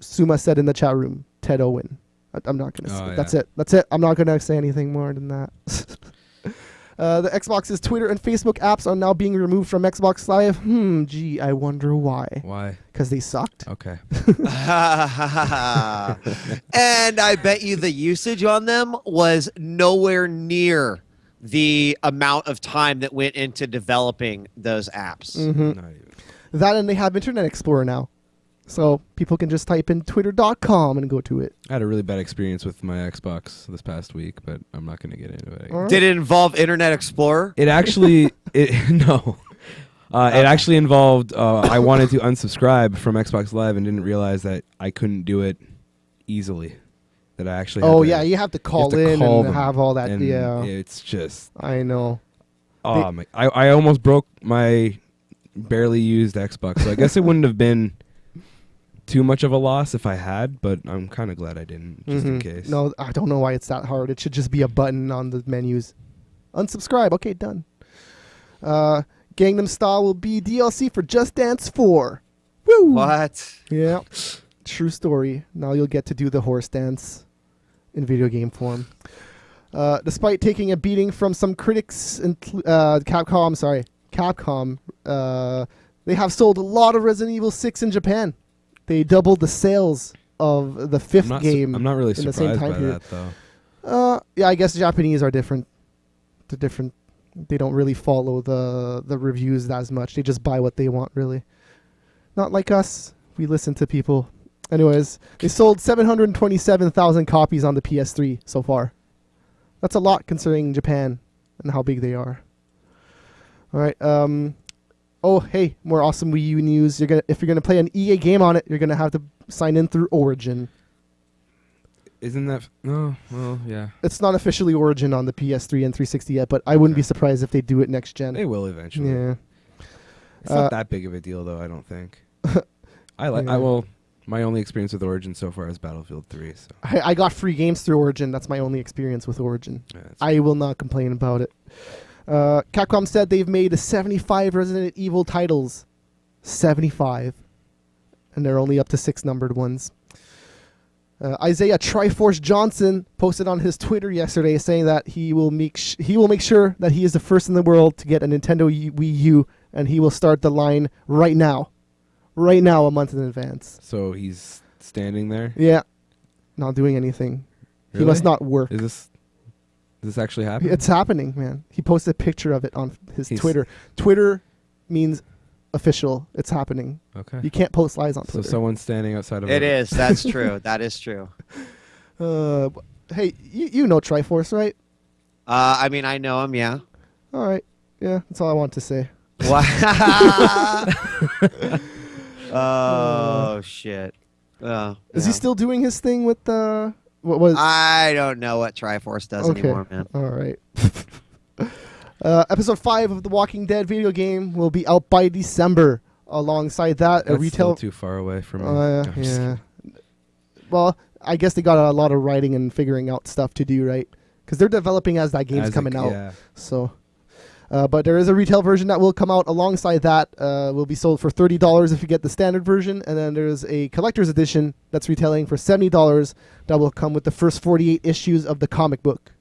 Suma said in the chat room, Ted Owen. I'm not going to say. That's it. That's it. I'm not going to say anything more than that. The Xbox's Twitter and Facebook apps are now being removed from Xbox Live. Gee, I wonder why. Why? Because they sucked. Okay. And I bet you the usage on them was nowhere near the amount of time that went into developing those apps. Mm-hmm. Not even. That and they have Internet Explorer now. So people can just type in twitter.com and go to it. I had a really bad experience with my Xbox this past week, but I'm not going to get into it. Right. Did it involve Internet Explorer? It actually, no. It actually involved, I wanted to unsubscribe from Xbox Live and didn't realize that I couldn't do it easily. That I actually had yeah, you have to call in and have all that. And yeah. It's just... I know. I almost broke my barely used Xbox, so I guess it wouldn't have been too much of a loss if I had, but I'm kind of glad I didn't, just in case. No, I don't know why it's that hard. It should just be a button on the menus. Unsubscribe. Okay, done. Gangnam Style will be DLC for Just Dance 4. Woo! What? Yeah. True story. Now you'll get to do the horse dance in video game form. Despite taking a beating from some critics and Capcom, they have sold a lot of Resident Evil 6 in Japan. They doubled the sales of the fifth game. I'm not really in the same surprised time by period. that, though. Yeah, I guess Japanese are different. They're different. They don't really follow the reviews as much. They just buy what they want, really. Not like us. We listen to people. Anyways, they sold 727,000 copies on the PS3 so far. That's a lot considering Japan and how big they are. All right. Oh, hey, more awesome Wii U news. If you're gonna play an EA game on it, you're gonna have to sign in through Origin. Isn't that... Oh, well, yeah. It's not officially Origin on the PS3 and 360 yet, but I wouldn't be surprised if they do it next gen. They will eventually. Yeah. It's not that big of a deal, though, I don't think. My only experience with Origin so far is Battlefield 3. So. I got free games through Origin. That's my only experience with Origin. Yeah, I will not complain about it. Capcom said they've made 75 Resident Evil titles. 75. And they're only up to 6 numbered ones. Isaiah Triforce Johnson posted on his Twitter yesterday saying that he will make sure that he is the first in the world to get a Nintendo Wii U, and he will start the line right now. Right now, a month in advance. So he's standing there? Yeah. Not doing anything. Really? He must not work. Is this actually happening? It's happening, man. He posted a picture of it on his Twitter. Twitter means official. It's happening. Okay. You can't post lies on Twitter. So someone's standing outside of It is. That's true. That is true. Hey, you know Triforce, right? I mean, I know him, yeah. All right. Yeah, that's all I want to say. What? Oh, shit. Is he still doing his thing with the... What was? I don't know what Triforce does anymore, man. All right. Episode 5 of The Walking Dead video game will be out by December. Alongside that, That's a retail... still too far away from me. Yeah. Well, I guess they got a lot of writing and figuring out stuff to do, right? Because they're developing as that game's coming out. Yeah. So... but there is a retail version that will come out alongside that. Will be sold for $30 if you get the standard version. And then there's a collector's edition that's retailing for $70 that will come with the first 48 issues of the comic book.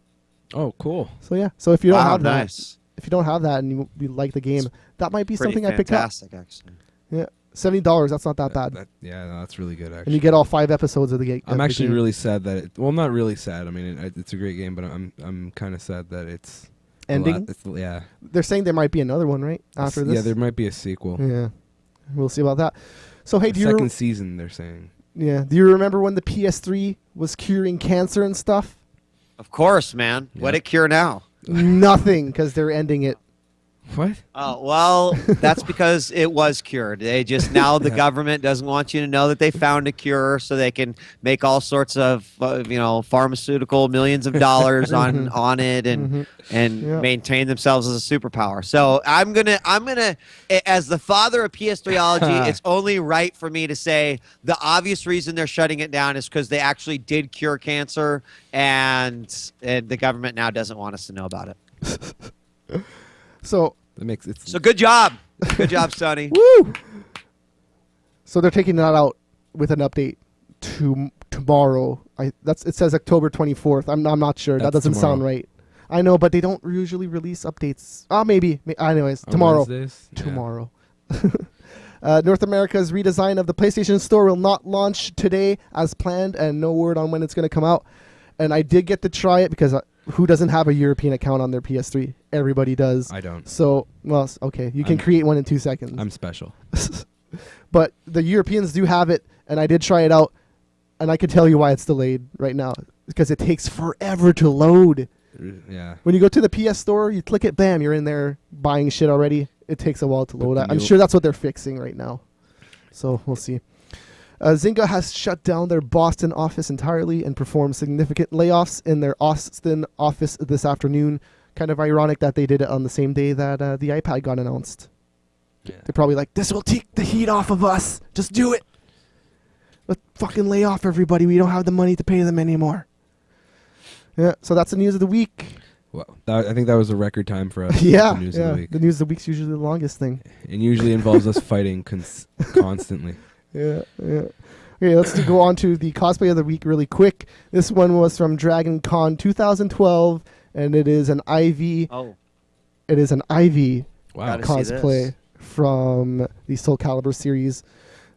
Oh, cool. So yeah. So if you don't have nice. that, if you don't have that and you like the game, that might be Pretty something I pick up. fantastic, actually. Yeah. $70. That's not that bad. No, that's really good, actually. And you get all 5 episodes of the game. I'm actually really sad that well, not really sad. I mean, it's a great game, but I'm kind of sad that it's ending. Yeah. They're saying there might be another one, right? After this. Yeah, there might be a sequel. Yeah. We'll see about that. So hey, second season, they're saying. Yeah. Do you remember when the PS3 was curing cancer and stuff? Of course, man. Yeah. What it cure now? Nothing, because they're ending it. What? Oh, well, that's because it was cured. They just now the government doesn't want you to know that they found a cure, so they can make all sorts of pharmaceutical millions of dollars on it and Yeah. maintain themselves as a superpower. So I'm gonna as the father of PS3ology, it's only right for me to say the obvious reason they're shutting it down is because they actually did cure cancer, and the government now doesn't want us to know about it. So, That makes it. So good job, Sonny. woo! So they're taking that out with an update tomorrow. It says October 24th. I'm not sure. That That's doesn't sound tomorrow. right. I know, but they don't usually release updates. Maybe. Anyways, On tomorrow. Wednesdays? Yeah. Tomorrow. North America's redesign of the PlayStation Store will not launch today as planned, and no word on when it's going to come out. And I did get to try it because who doesn't have a European account on their PS3? Everybody does. I don't. So, well, okay, you can create one in 2 seconds. I'm special. But the Europeans do have it, and I did try it out, and I can tell you why it's delayed right now, because it takes forever to load. Yeah. When you go to the PS Store, you click it, bam, you're in there buying shit already. It takes a while to load. I'm sure that's what they're fixing right now. So we'll see. Zynga has shut down their Boston office entirely and performed significant layoffs in their Austin office this afternoon. Kind of ironic that they did it on the same day that the iPad got announced. Yeah. They're probably like, this will take the heat off of us. Just do it. Let's fucking lay off everybody. We don't have the money to pay them anymore. Yeah, so that's the news of the week. Well, I think that was a record time for us. Yeah, The news yeah. of the week. The news of the week's usually the longest thing. It usually involves us fighting constantly. Yeah, yeah. Okay, let's go on to the cosplay of the week really quick. This one was from Dragon Con 2012, and it is an Ivy. Oh, It is an Ivy Wow. Gotta see cosplay this. from the Soul Calibur series.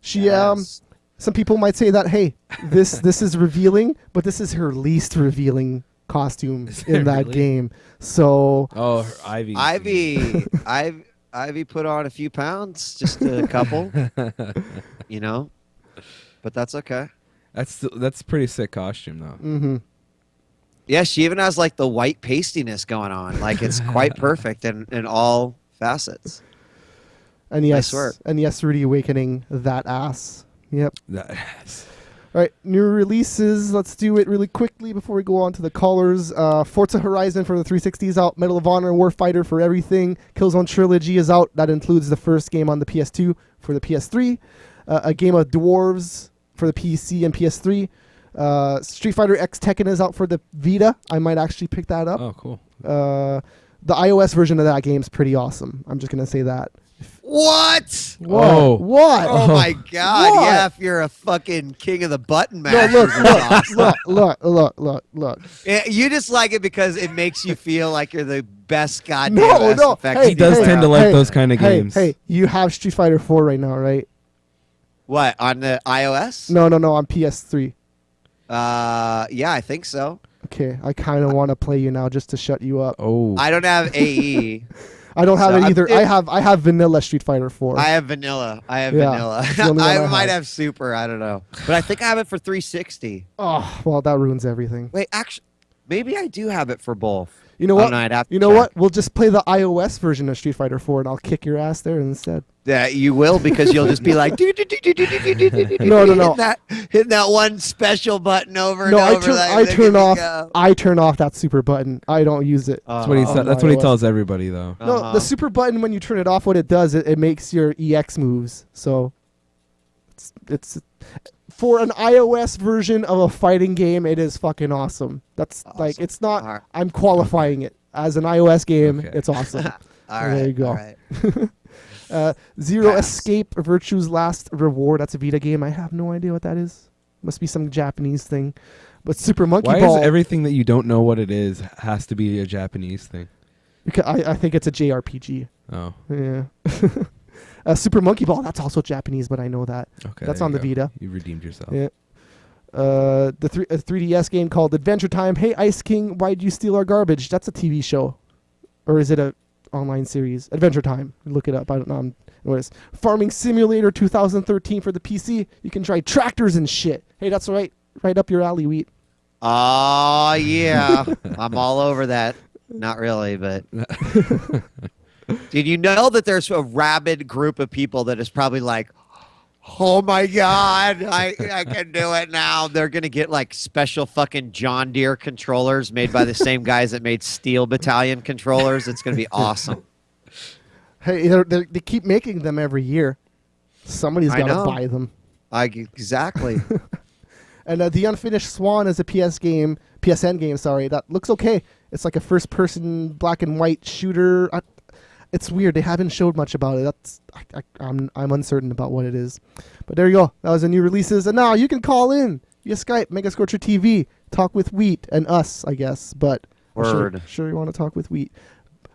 She yes. Some people might say that, hey, this is revealing, but this is her least revealing costume Is in it that really? game. So Oh, her Ivy. Ivy put on a few pounds, just a couple, but that's okay. That's a pretty sick costume though. mm-hmm. Yeah, she even has like the white pastiness going on. Like it's quite perfect in all facets. And yes, swear. Rudy Awakening that ass. Yep. That- All right, new releases. Let's do it really quickly before we go on to the callers. Forza Horizon for the 360 is out. Medal of Honor Warfighter for everything. Killzone Trilogy is out. That includes the first game on the PS2 for the PS3. A game of Dwarves for the PC and PS3. Street Fighter X Tekken is out for the Vita. I might actually pick that up. oh, cool. The iOS version of that game is pretty awesome. I'm just going to say that. What? What? Oh. What? Oh my God! What? Yeah, if you're a fucking king of the button No, mashers, look, it's look, awesome. look. Yeah, you just like it because it makes you feel like you're the best goddamn No, no. SFX Hey, He does hey, tend to like those kind of games. Hey, you have Street Fighter 4 right now, right? What on the iOS? No, on PS3. Yeah, I think so. Okay, I kind of want to play you now just to shut you up. Oh. I don't have AE. I don't have So it I'm- either. I have vanilla Street Fighter 4. I have vanilla. Yeah, Vanilla. it's the only one I I might have. have super. I don't know, but I think I have it for 360. Oh, well, that ruins everything. Wait, actually, maybe I do have it for both. You know Oh, what? no, I'd have to You know check. what? We'll just play the iOS version of Street Fighter 4, and I'll kick your ass there instead. Yeah, you will because you'll just be like, No. hitting that one special button over and No, over. I turn off that super button. I don't use it. That's what he Oh, said. That's what he iOS. tells everybody though. No, the super button, when you turn it off, what it does, it makes your EX moves. So it's for an iOS version of a fighting game, it is fucking awesome. That's like, Awesome. it's not, Alright. I'm qualifying it. As an iOS game, Okay. it's awesome. All There right, you go. all right. Zero Pass. Escape, Virtue's Last Reward. That's a Vita game. I have no idea what that is. Must be some Japanese thing. But Super Monkey Why Ball. is everything that you don't know what it is has to be a Japanese thing? Because I think it's a JRPG. Oh, Yeah. Super Monkey Ball. That's also Japanese, but I know that. okay. That's there on you the go. Vita. You redeemed yourself. Yeah. A 3DS game called Adventure Time. Hey, Ice King, why'd you steal our garbage? That's a TV show. Or is it a online series? Adventure Time. Look it up. I don't know what it is. Farming Simulator 2013 for the PC. You can try tractors and shit. Hey, that's right up your alley, Wheat. Oh, yeah. I'm all over that. Not really, but. Did you know that there's a rabid group of people that is probably like, oh my God, I can do it now. They're going to get like special fucking John Deere controllers made by the same guys that made Steel Battalion controllers. It's going to be awesome. Hey, they keep making them every year. Somebody's got to buy them. Exactly. And the Unfinished Swan is a PSN game, sorry, that looks okay. It's like a first-person black and white shooter. It's weird. They haven't showed much about it. I'm uncertain about what it is. But there you go. That was the new releases. And now you can call in via Skype, Mega Scorcher TV, talk with Wheat and us, I guess. But Word. Sure you want to talk with Wheat.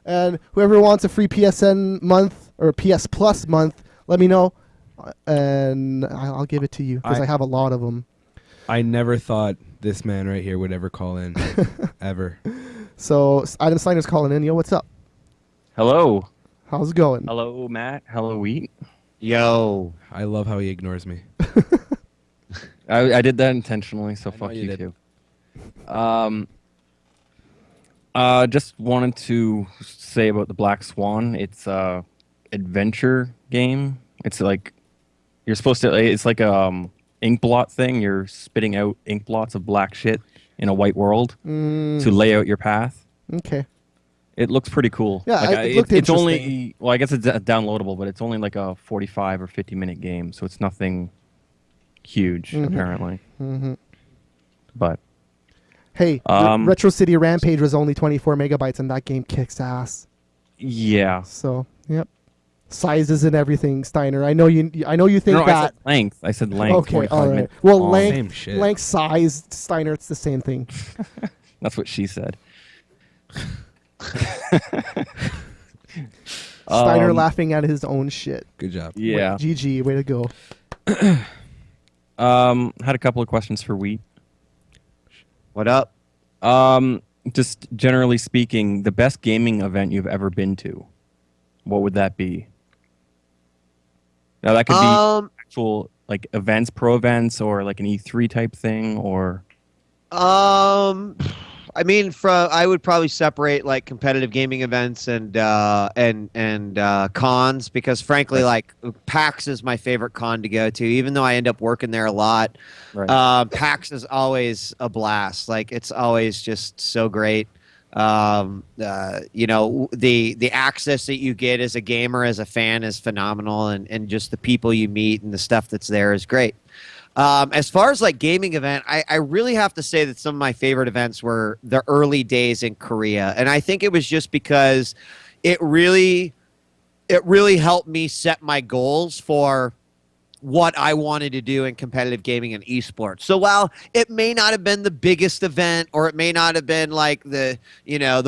And whoever wants a free PSN month or PS Plus month, let me know. And I'll give it to you because I have a lot of them. I never thought this man right here would ever call in. Ever. So Adam Sliner's calling in. Yo, what's up? Hello. How's it going? Hello, Matt. Hello, Wheat. Yo. I love how he ignores me. I did that intentionally, so I know fuck you you did. too. Just wanted to say about the Black Swan. It's a adventure game. It's like you're supposed to. It's like a ink blot thing. You're spitting out ink blots of black shit in a white world to lay out your path. Okay. It looks pretty cool. Yeah, like, it looked it's interesting. only. Well, I guess it's downloadable, but it's only like a 45 or 50-minute game, so it's nothing huge apparently. Mm-hmm. But Hey, Retro City Rampage was only 24 megabytes, and that game kicks ass. yeah. So, yep. Sizes and everything, Steiner. I know you think I that. said length. I said length. Okay, 45 all right. minutes Well, long. Same shit. length, size, Steiner. It's the same thing. That's what she said. Steiner laughing at his own shit. Good job. Yeah. GG, way to go. Had a couple of questions for Wheat. What up? Just generally speaking, the best gaming event you've ever been to, what would that be? Now that could be actual like events, pro events, or like an E3 type thing, or I mean, I would probably separate like competitive gaming events and cons because frankly, like PAX is my favorite con to go to, even though I end up working there a lot. right. PAX is always a blast. Like it's always just so great. You know, the access that you get as a gamer, as a fan is phenomenal, and just the people you meet and the stuff that's there is great. As far as like gaming event, I really have to say that some of my favorite events were the early days in Korea. And I think it was just because it really helped me set my goals for what I wanted to do in competitive gaming and esports. So while it may not have been the biggest event or it may not have been like the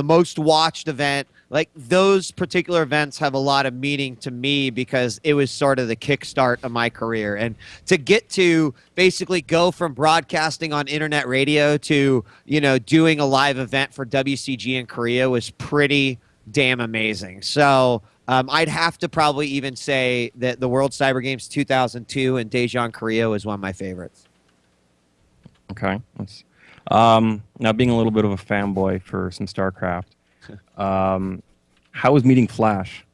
most watched event, like those particular events have a lot of meaning to me because it was sort of the kickstart of my career. And to get to basically go from broadcasting on internet radio to, doing a live event for WCG in Korea was pretty damn amazing. So I'd have to probably even say that the World Cyber Games 2002 in Daejeon, Korea was one of my favorites. Okay. Now being a little bit of a fanboy for some StarCraft, how was meeting Flash?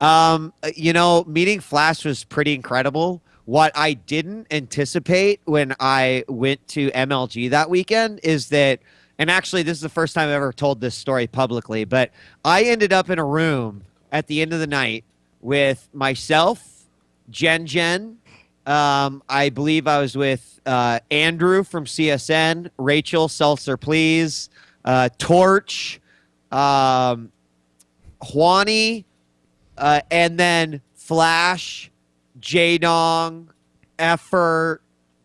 Meeting Flash was pretty incredible. What I didn't anticipate when I went to MLG that weekend is that, and actually this is the first time I've ever told this story publicly, but I ended up in a room at the end of the night with myself, Jen, I believe I was with Andrew from CSN, Rachel Seltzer Please, Torch, Hwani, and then Flash, J-Dong, Effort,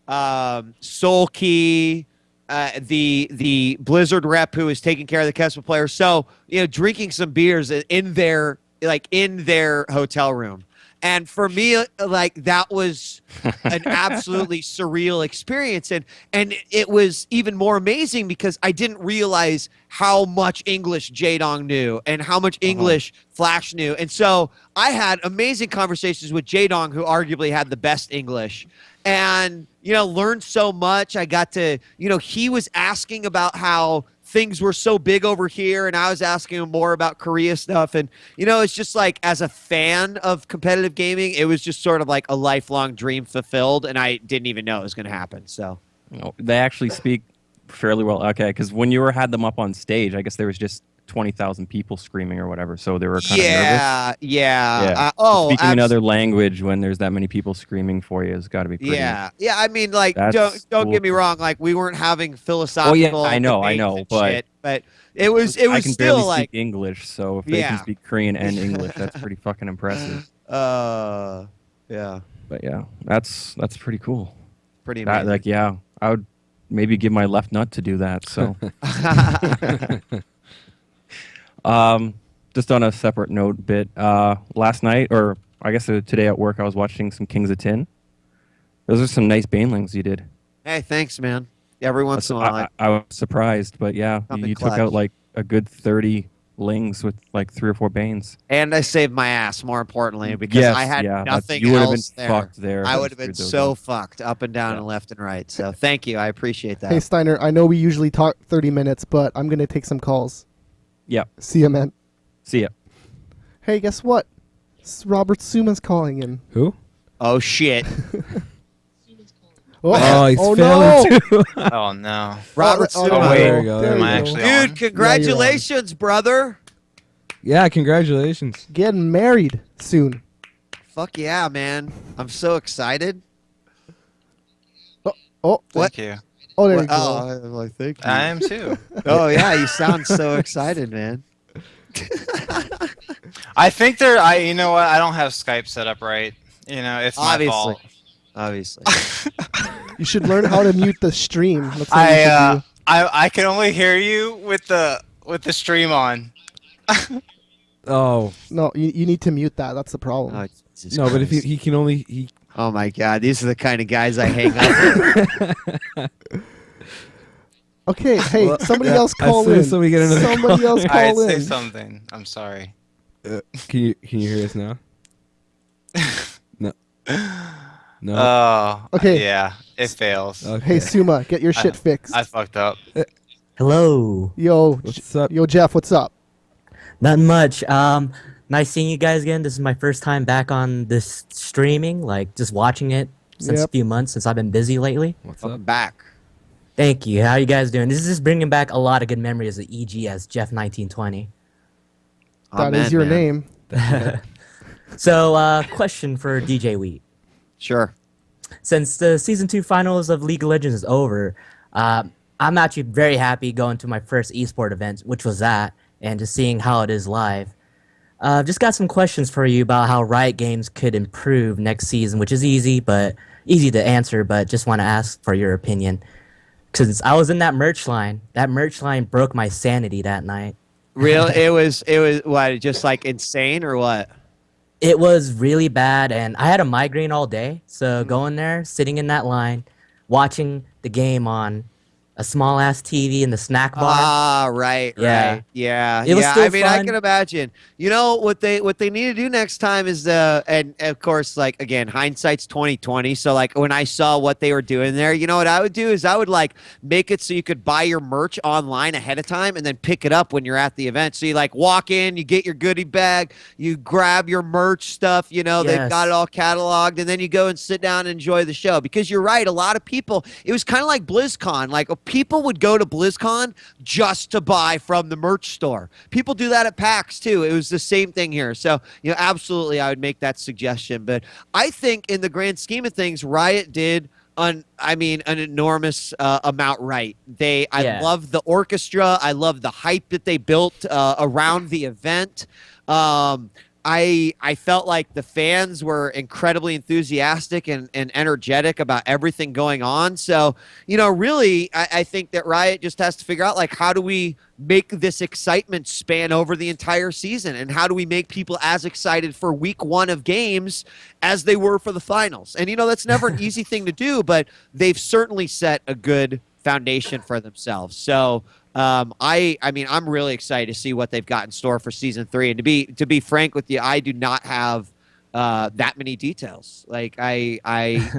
Soulkey, the Blizzard rep who was taking care of the Kespa players. So, drinking some beers in their hotel room. And for me, like that was an absolutely surreal experience. And it was even more amazing because I didn't realize how much English J-Dong knew and how much English Flash knew. And so I had amazing conversations with J-Dong, who arguably had the best English. and learned so much. I got to, he was asking about how things were so big over here, and I was asking him more about Korea stuff. And it's just like, as a fan of competitive gaming, it was just sort of like a lifelong dream fulfilled, and I didn't even know it was going to happen. So They actually speak fairly well. Okay, because when you had them up on stage, I guess there was just 20,000 people screaming or whatever, so they were kind of nervous. Yeah. Speaking another language when there's that many people screaming for you has got to be pretty. Yeah. I mean, like, That's don't cool. get me wrong. Like, we weren't having philosophical. I know, debates and but shit, but it was I can still barely like, speak English, so if they can speak Korean and English, that's pretty fucking impressive. yeah, But yeah, that's pretty cool. pretty amazing. Like, yeah, I would maybe give my left nut to do that. So, just on a separate note, last night, or I guess today at work, I was watching some Kings of Tin. Those are some nice banelings you did. Hey, thanks, man. Every once in a while, I was surprised, but yeah, Come in you took clutch. out like a good 30 lings with like 3 or 4 banes. and I saved my ass. More importantly, because Yes, I had yeah, nothing you would have been else there. fucked there. I if would you have been screwed those so up. fucked up and down Yeah. and left and right. So thank you. I appreciate that. Hey Steiner, I know we usually talk 30 minutes, but I'm gonna take some calls. Yeah. See ya, man. See ya. Hey, guess what? Robert Suma's calling in. Who? Oh shit, Oh, he's oh failing no! too. Oh no. Robert oh, Suma. Oh wait, There we go, there am we I go. actually Dude, on? congratulations, brother. Yeah, congratulations. Getting married soon. Fuck yeah, man. I'm so excited. Oh, Thank you. oh, there you Well, go. I'm like, thank you. I am too. Oh yeah, you sound so excited, man. I think you know what? I don't have Skype set up right. It's my Obviously. fault. Obviously. You should learn how to mute the stream. That's what you should do. I can only hear you with the stream on. Oh No, you need to mute that. That's the problem. Oh, Jesus no, but if Christ. he can only Oh my God, these are the kind of guys I hang out with. Okay, hey, Well, somebody yeah, else as call soon in. as somebody get another Somebody else All right, call say in. something. I'm sorry. can you hear us now? No. No. Oh. Okay. Yeah, it fails. Okay. Hey, Suma, get your shit fixed. I fucked up. Hello. Yo, What's up? yo, Jeff, what's up? Nothing much. Nice seeing you guys again. This is my first time back on this streaming, like just watching it since a Yep. few months since I've been busy lately. What's up? Welcome back. Thank you. How you guys doing? This is just bringing back a lot of good memories of EG as Jeff1920. That is Amen, your man. name. So, question for DJ Wheat. Sure. Since the season 2 finals of League of Legends is over, I'm actually very happy going to my first esport event, which was that, and just seeing how it is live. Just got some questions for you about how Riot Games could improve next season, which is easy to answer, but just want to ask for your opinion. Since I was in that merch line broke my sanity that night. Really? It was what, just like insane or what? It was really bad, and I had a migraine all day. So going there, sitting in that line, watching the game on a small ass TV in the snack bar. Ah, right, Yeah. right, yeah, It was yeah. still I mean, I fun. can imagine. You know what they need to do next time is and of course, like again, hindsight's 2020. So like when I saw what they were doing there, you know what I would do is I would like make it so you could buy your merch online ahead of time and then pick it up when you're at the event. So you like walk in, you get your goodie bag, you grab your merch stuff. You know they've got Yes. it all cataloged, and then you go and sit down and enjoy the show. Because you're right, a lot of people. It was kind of like BlizzCon. Like people would go to BlizzCon just to buy from the merch store. People do that at PAX too. It was the same thing here. So, absolutely, I would make that suggestion. But I think in the grand scheme of things, Riot did an enormous amount right. I Yeah. love the orchestra. I love the hype that they built around the event. I felt like the fans were incredibly enthusiastic and energetic about everything going on. So, really, I think that Riot just has to figure out, like, how do we make this excitement span over the entire season? And how do we make people as excited for week 1 of games as they were for the finals? And, that's never an easy thing to do, but they've certainly set a good foundation for themselves. So, I'm really excited to see what they've got in store for season 3. And to be frank with you, I do not have that many details. Like I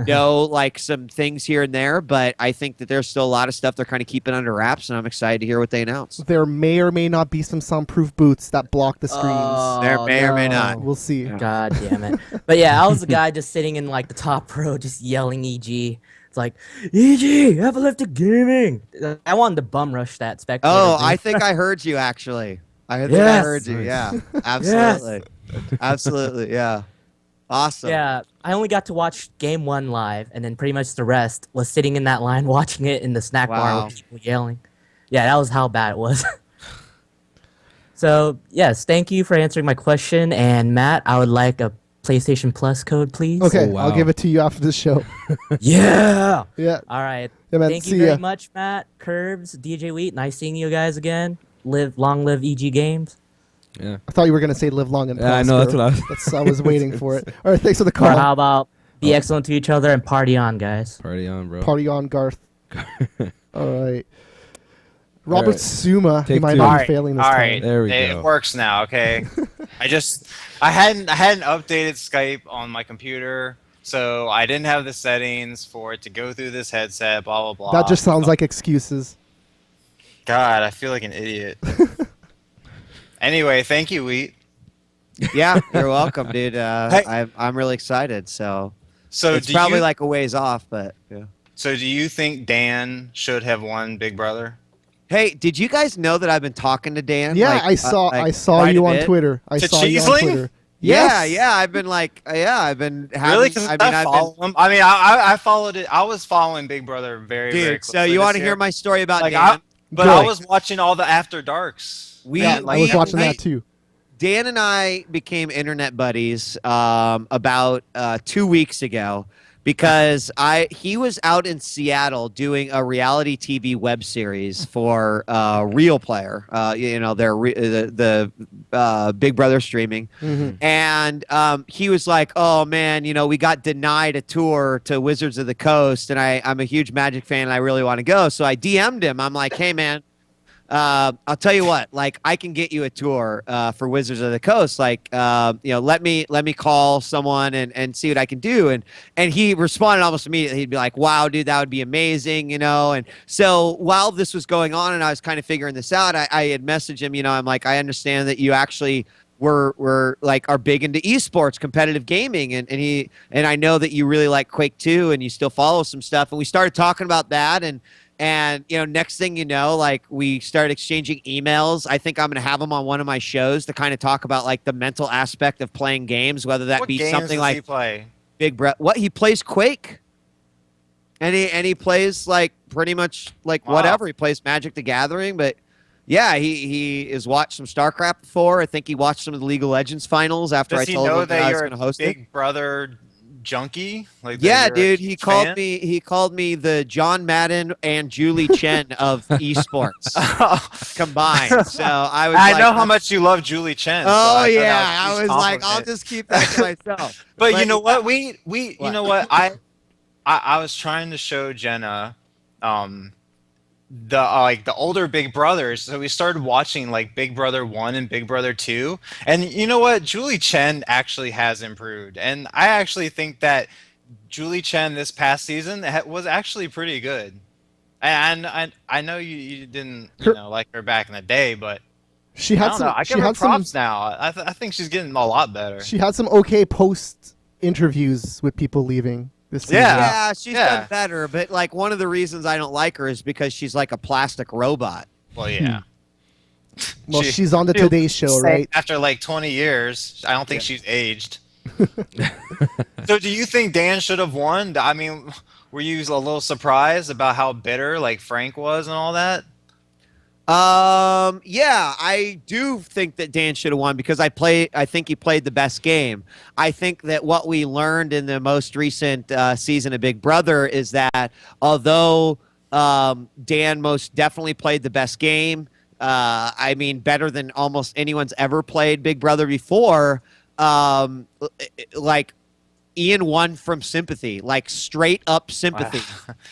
know like some things here and there, but I think that there's still a lot of stuff they're kind of keeping under wraps, and I'm excited to hear what they announce. There may or may not be some soundproof boots that block the screens. There may or may not. We'll see. God damn it. But yeah, I was the guy just sitting in like the top row just yelling EG. It's like, EG, Epileptic Gaming. I wanted to bum rush that spectator. Oh, dude. I think I heard you actually. I think I Yes. heard you. Yeah, absolutely, absolutely. Yeah, awesome. Yeah, I only got to watch game 1 live, and then pretty much the rest was sitting in that line watching it in the snack bar Wow. with people yelling. Yeah, that was how bad it was. So, yes, thank you for answering my question. And Matt, I would like a PlayStation Plus code, please. Okay, Oh, wow. I'll give it to you after the show. Yeah! Yeah. All right. Yeah, man, Thank see you very ya. much, Matt, Curbs, djWHEAT. Nice seeing you guys again. Long live EG Games. Yeah. I thought you were gonna say live long and prosper. Yeah, I know, that's what I was- I was waiting for it. All right, thanks for the Or call. how about be excellent to each other and party on, guys. Party on, bro. Party on, Garth. All right. Robert right. Suma, he Take might two. not All be right, failing this all time. right. There we it go. works now. Okay. I hadn't updated Skype on my computer, so I didn't have the settings for it to go through this headset. Blah blah blah. That just sounds like excuses. God. I feel like an idiot. Anyway, thank you, Wheat. Yeah, you're welcome, dude. Hey. I'm really excited. So So it's do probably you, like a ways off, but yeah. So do you think Dan should have won Big Brother? Hey, did you guys know that I've been talking to Dan? Yeah, like, I saw quite you a on bit? Twitter. I To saw you on Cheeseling? Twitter. Yeah, Yes. yeah. I've been like, I've been having. Really? Because I mean, I I've follow been. him. I mean, I followed it. I was following Big Brother very, very Dude, closely. so you want want to hear my story about like, Dan? But I was watching all the After Darks. Yeah, I was watching that too. Dan and I became internet buddies about 2 weeks ago because he was out in Seattle doing a reality TV web series for Real Player, the Big Brother streaming, and he was like, "Oh man, we got denied a tour to Wizards of the Coast, and I'm a huge Magic fan, and I really want to go." So I DM'd him. I'm like, "Hey man, I'll tell you what, like I can get you a tour for Wizards of the Coast. Like, let me call someone and see what I can do." And he responded almost immediately. He'd be like, "Wow, dude, that would be amazing," And so while this was going on and I was kind of figuring this out, I had messaged him. I'm like, I understand that you actually are big into esports, competitive gaming, and I know that you really like Quake 2 and you still follow some stuff. And we started talking about that and next thing you know, like we started exchanging emails. I think I'm going to have him on one of my shows to kind of talk about like the mental aspect of playing games, whether that What be games something does like he play? Big Brett. What he plays Quake, and he plays like pretty much like Wow. whatever. He plays Magic the Gathering, but yeah, he has watched some StarCraft before. I think he watched some of the League of Legends finals after Does I he told know him that I was you're going to host a it. Big Brother junkie? Like that Yeah, you're a dude, he huge called fan? me. He called me the John Madden and Julie Chen of esports combined. So I was. I like, know how much you love Julie Chen. so Oh I thought that yeah, a I huge was like, I'll compliment. just keep that to myself. But you know what? We you What? know what? I was trying to show Jenna the older Big Brothers. So we started watching like Big Brother 1 and Big Brother 2. And you know what? Julie Chen actually has improved. And I actually think that Julie Chen this past season was actually pretty good. And I know you didn't like her back in the day, but She I had don't some. know. I She give her had some. props now. I think she's getting a lot better. She had some okay post interviews with people leaving this season. Yeah, she's Yeah. done better. But like one of the reasons I don't like her is because she's like a plastic robot. Well, yeah. Well, She- she's on the she- Today Show, right? After like 20 years, I don't think she's aged. So do you think Dan should have won? I mean, were you a little surprised about how bitter like Frank was and all that? Yeah, I do think that Dan should have won because I think he played the best game. I think that what we learned in the most recent season of Big Brother is that although Dan most definitely played the best game, I mean better than almost anyone's ever played Big Brother before. Like Ian won from sympathy, like straight up sympathy.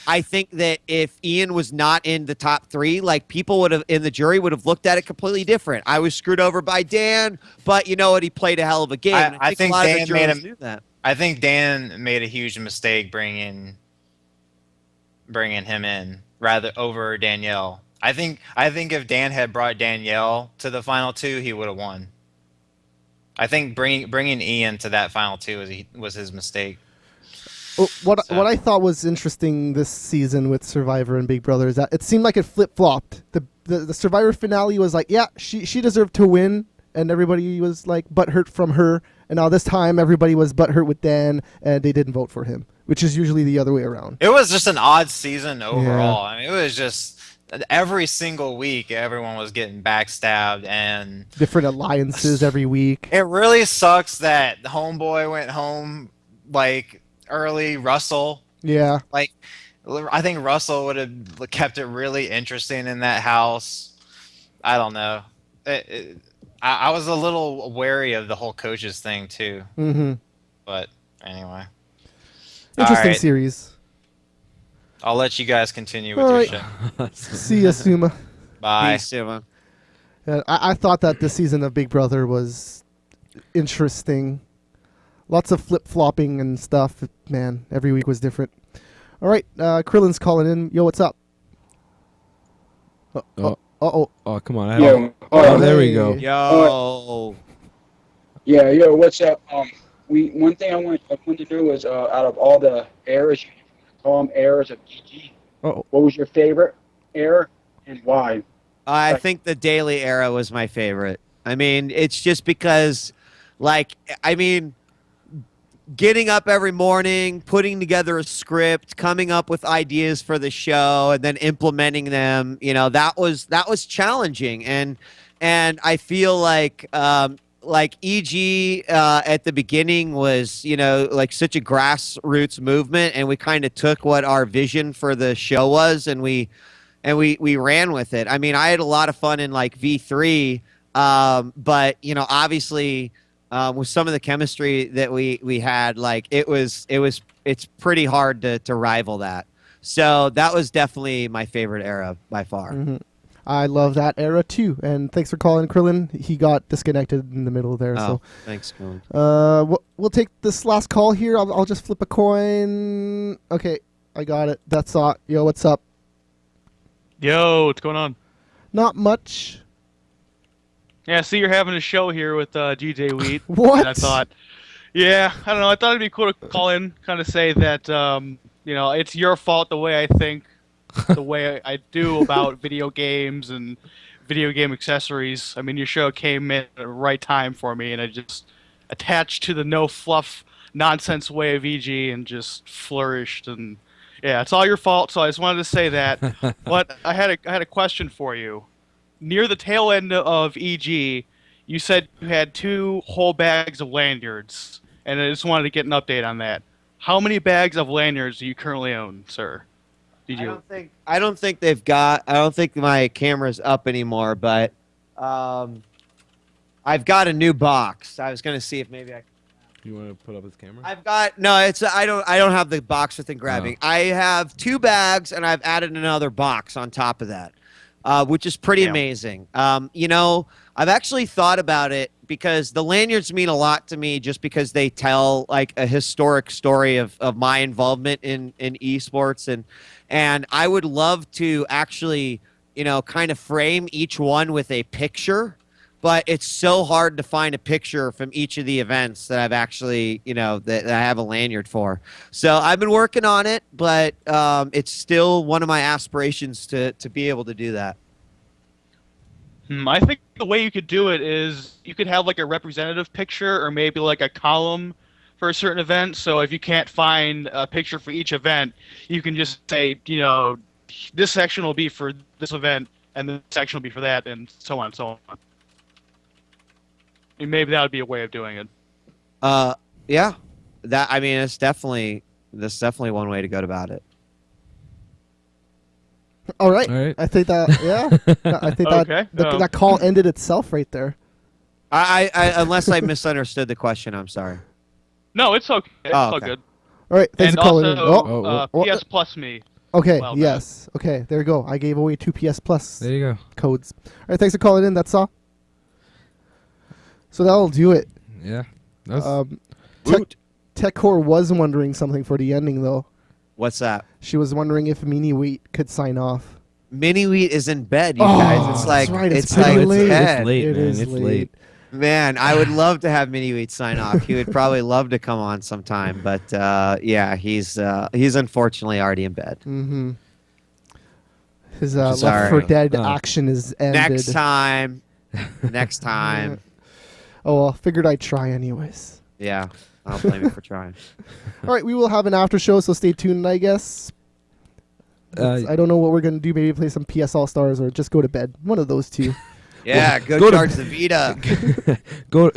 I think that if Ian was not in the top 3, like people would have in the jury would have looked at it completely different. I was screwed over by Dan, but you know what? He played a hell of a game. And I think a lot of the jurors knew that. I think Dan made a huge mistake bringing him in rather over Danielle. I think if Dan had brought Danielle to the final 2, he would have won. I think bringing Ian to that final 2 was his mistake. What I thought was interesting this season with Survivor and Big Brother is that it seemed like it flip-flopped. The Survivor finale was like, yeah, she deserved to win, and everybody was like butthurt from her. And now this time everybody was butthurt with Dan, and they didn't vote for him, which is usually the other way around. It was just an odd season overall. I mean, it was just every single week everyone was getting backstabbed and different alliances every week. It really sucks that the homeboy went home like early. Russell, yeah, like I think Russell would have kept it really interesting in that house. I don't know. I was a little wary of the whole coaches thing too. Mm-hmm. But anyway, interesting series. I'll let you guys continue with your show. See ya, Suma. Bye. Peace, Suma. I thought that this season of Big Brother was interesting. Lots of flip-flopping and stuff. Man, every week was different. All right, Krillin's calling in. Yo, what's up? Oh, come on. There we go. Yo. Yeah, what's up? One thing I wanted to do was out of all the eras, eras of GG, what was your favorite era and why? I think the daily era was my favorite. I mean, it's just because, getting up every morning, putting together a script, coming up with ideas for the show, and then implementing them, that was challenging. And I feel like EG at the beginning was, such a grassroots movement, and we kind of took what our vision for the show was, and we ran with it. I mean, I had a lot of fun in V3, but obviously with some of the chemistry that we had, it's pretty hard to rival that. So that was definitely my favorite era by far. Mm-hmm. I love that era too, and thanks for calling, Krillin. He got disconnected in the middle there. So thanks, Krillin. We'll take this last call here. I'll just flip a coin. Okay, I got it. That's all. Yo, what's up? Yo, what's going on? Not much. Yeah, see, you're having a show here with djWHEAT. What? And I thought, I don't know. I thought it'd be cool to call in, kind of say that, it's your fault the way I think. The way I do about video games and video game accessories. I mean, your show came in at the right time for me, and I just attached to the no fluff nonsense way of EG and just flourished. And yeah, it's all your fault. So I just wanted to say that. But I had a question for you. Near the tail end of EG, you said you had 2 whole bags of lanyards, and I just wanted to get an update on that. How many bags of lanyards do you currently own, sir? I don't think they've got. I don't think my camera's up anymore, but I've got a new box. I was gonna see if maybe I. You want to put up his camera? I've got no. I don't have the box within grabbing. I have 2 bags, and I've added another box on top of that, which is pretty amazing. I've actually thought about it because the lanyards mean a lot to me, just because they tell a historic story of my involvement in esports, and I would love to actually kind of frame each one with a picture, but it's so hard to find a picture from each of the events that I've actually that I have a lanyard for. So I've been working on it, but it's still one of my aspirations to be able to do that. I think the way you could do it is you could have a representative picture, or maybe a column for a certain event. So if you can't find a picture for each event, you can just say, this section will be for this event, and this section will be for that, and so on and so on. And maybe that would be a way of doing it. Yeah, that's definitely one way to go about it. All right. I think that I think Okay. that call ended itself right there. I unless I misunderstood the question, I'm sorry. No, it's okay. It's all okay. good. All right, thanks And for calling in. also, Oh, PS Plus me. okay, well, yes. Okay, there you go. I gave away 2 PS Plus There you go. codes. All right, thanks for calling in. That's all. So that'll do it. Yeah. That was, TechCore was wondering something for the ending, though. What's that? She was wondering if Mini Wheat could sign off. Mini Wheat is in bed, you Oh, guys. It's that's like right, it's it's pretty like late. bed. it's late, It man. is It's late. late. Man, I would love to have Mini Wheat sign off. He would probably love to come on sometime, but yeah, he's unfortunately already in bed. Mm-hmm. His Which is Left 4 alright. Dead Oh. action is ended. Next time. Next time. Oh, well, figured I'd try anyways. Yeah. I don't blame you for trying. All right, we will have an after show, so stay tuned, I guess. I don't know what we're going to do. Maybe play some PS All-Stars or just go to bed. One of those two. Yeah, Go go to- charge the Vita. go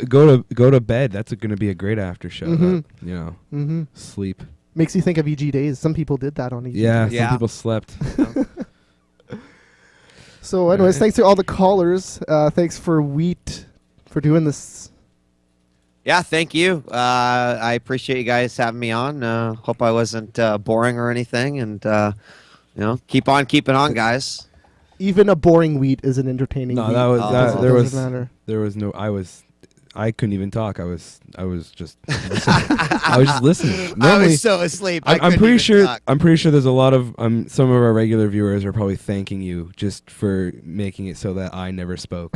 to bed. That's going to be a great after show. Mhm. Mm-hmm. Sleep. Makes you think of EG Days. Some people did that on EG Yeah, Days. Yeah. some people slept. So anyways, thanks to all the callers. Thanks for Wheat for doing this. Yeah, thank you. I appreciate you guys having me on. Hope I wasn't boring or anything, and keep on keeping on, guys. Even a boring Wheat is an entertaining No, Wheat. that was Oh, that. it There doesn't was matter. there was no. I couldn't even talk. I was just listening. I was just listening. I Normally, was so asleep. I'm couldn't pretty even sure. talk. I'm pretty sure there's a lot of some of our regular viewers are probably thanking you just for making it so that I never spoke.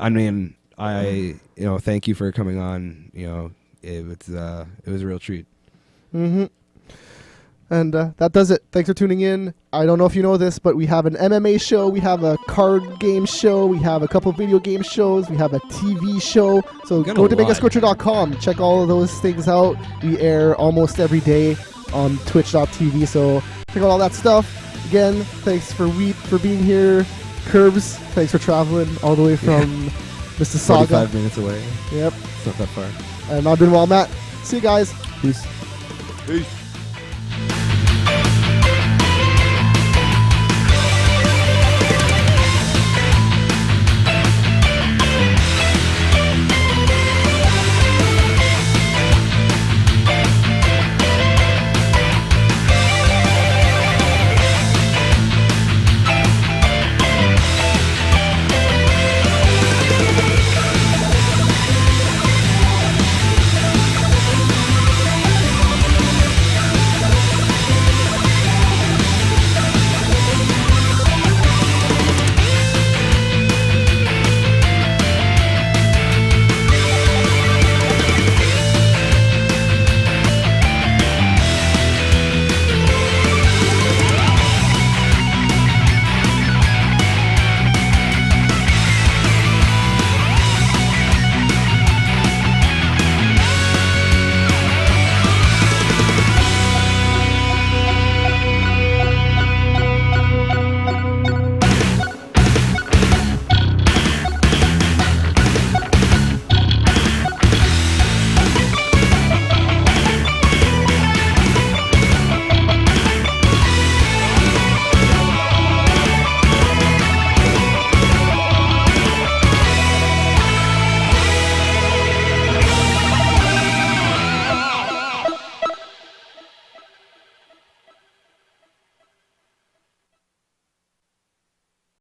I mean, thank you for coming on. It was a real treat. Mm-hmm. And that does it. Thanks for tuning in. I don't know if you know this, but we have an MMA show. We have a card game show. We have a couple video game shows. We have a TV show. So Got go a to lot. megascorcher.com. Check all of those things out. We air almost every day on twitch.tv. So check out all that stuff. Again, thanks for Wheat for being here. Curbs, thanks for traveling all the way from Mr. Saga. 45 minutes away. Yep. It's not that far. And I've been Matt. See you guys. Peace. Peace.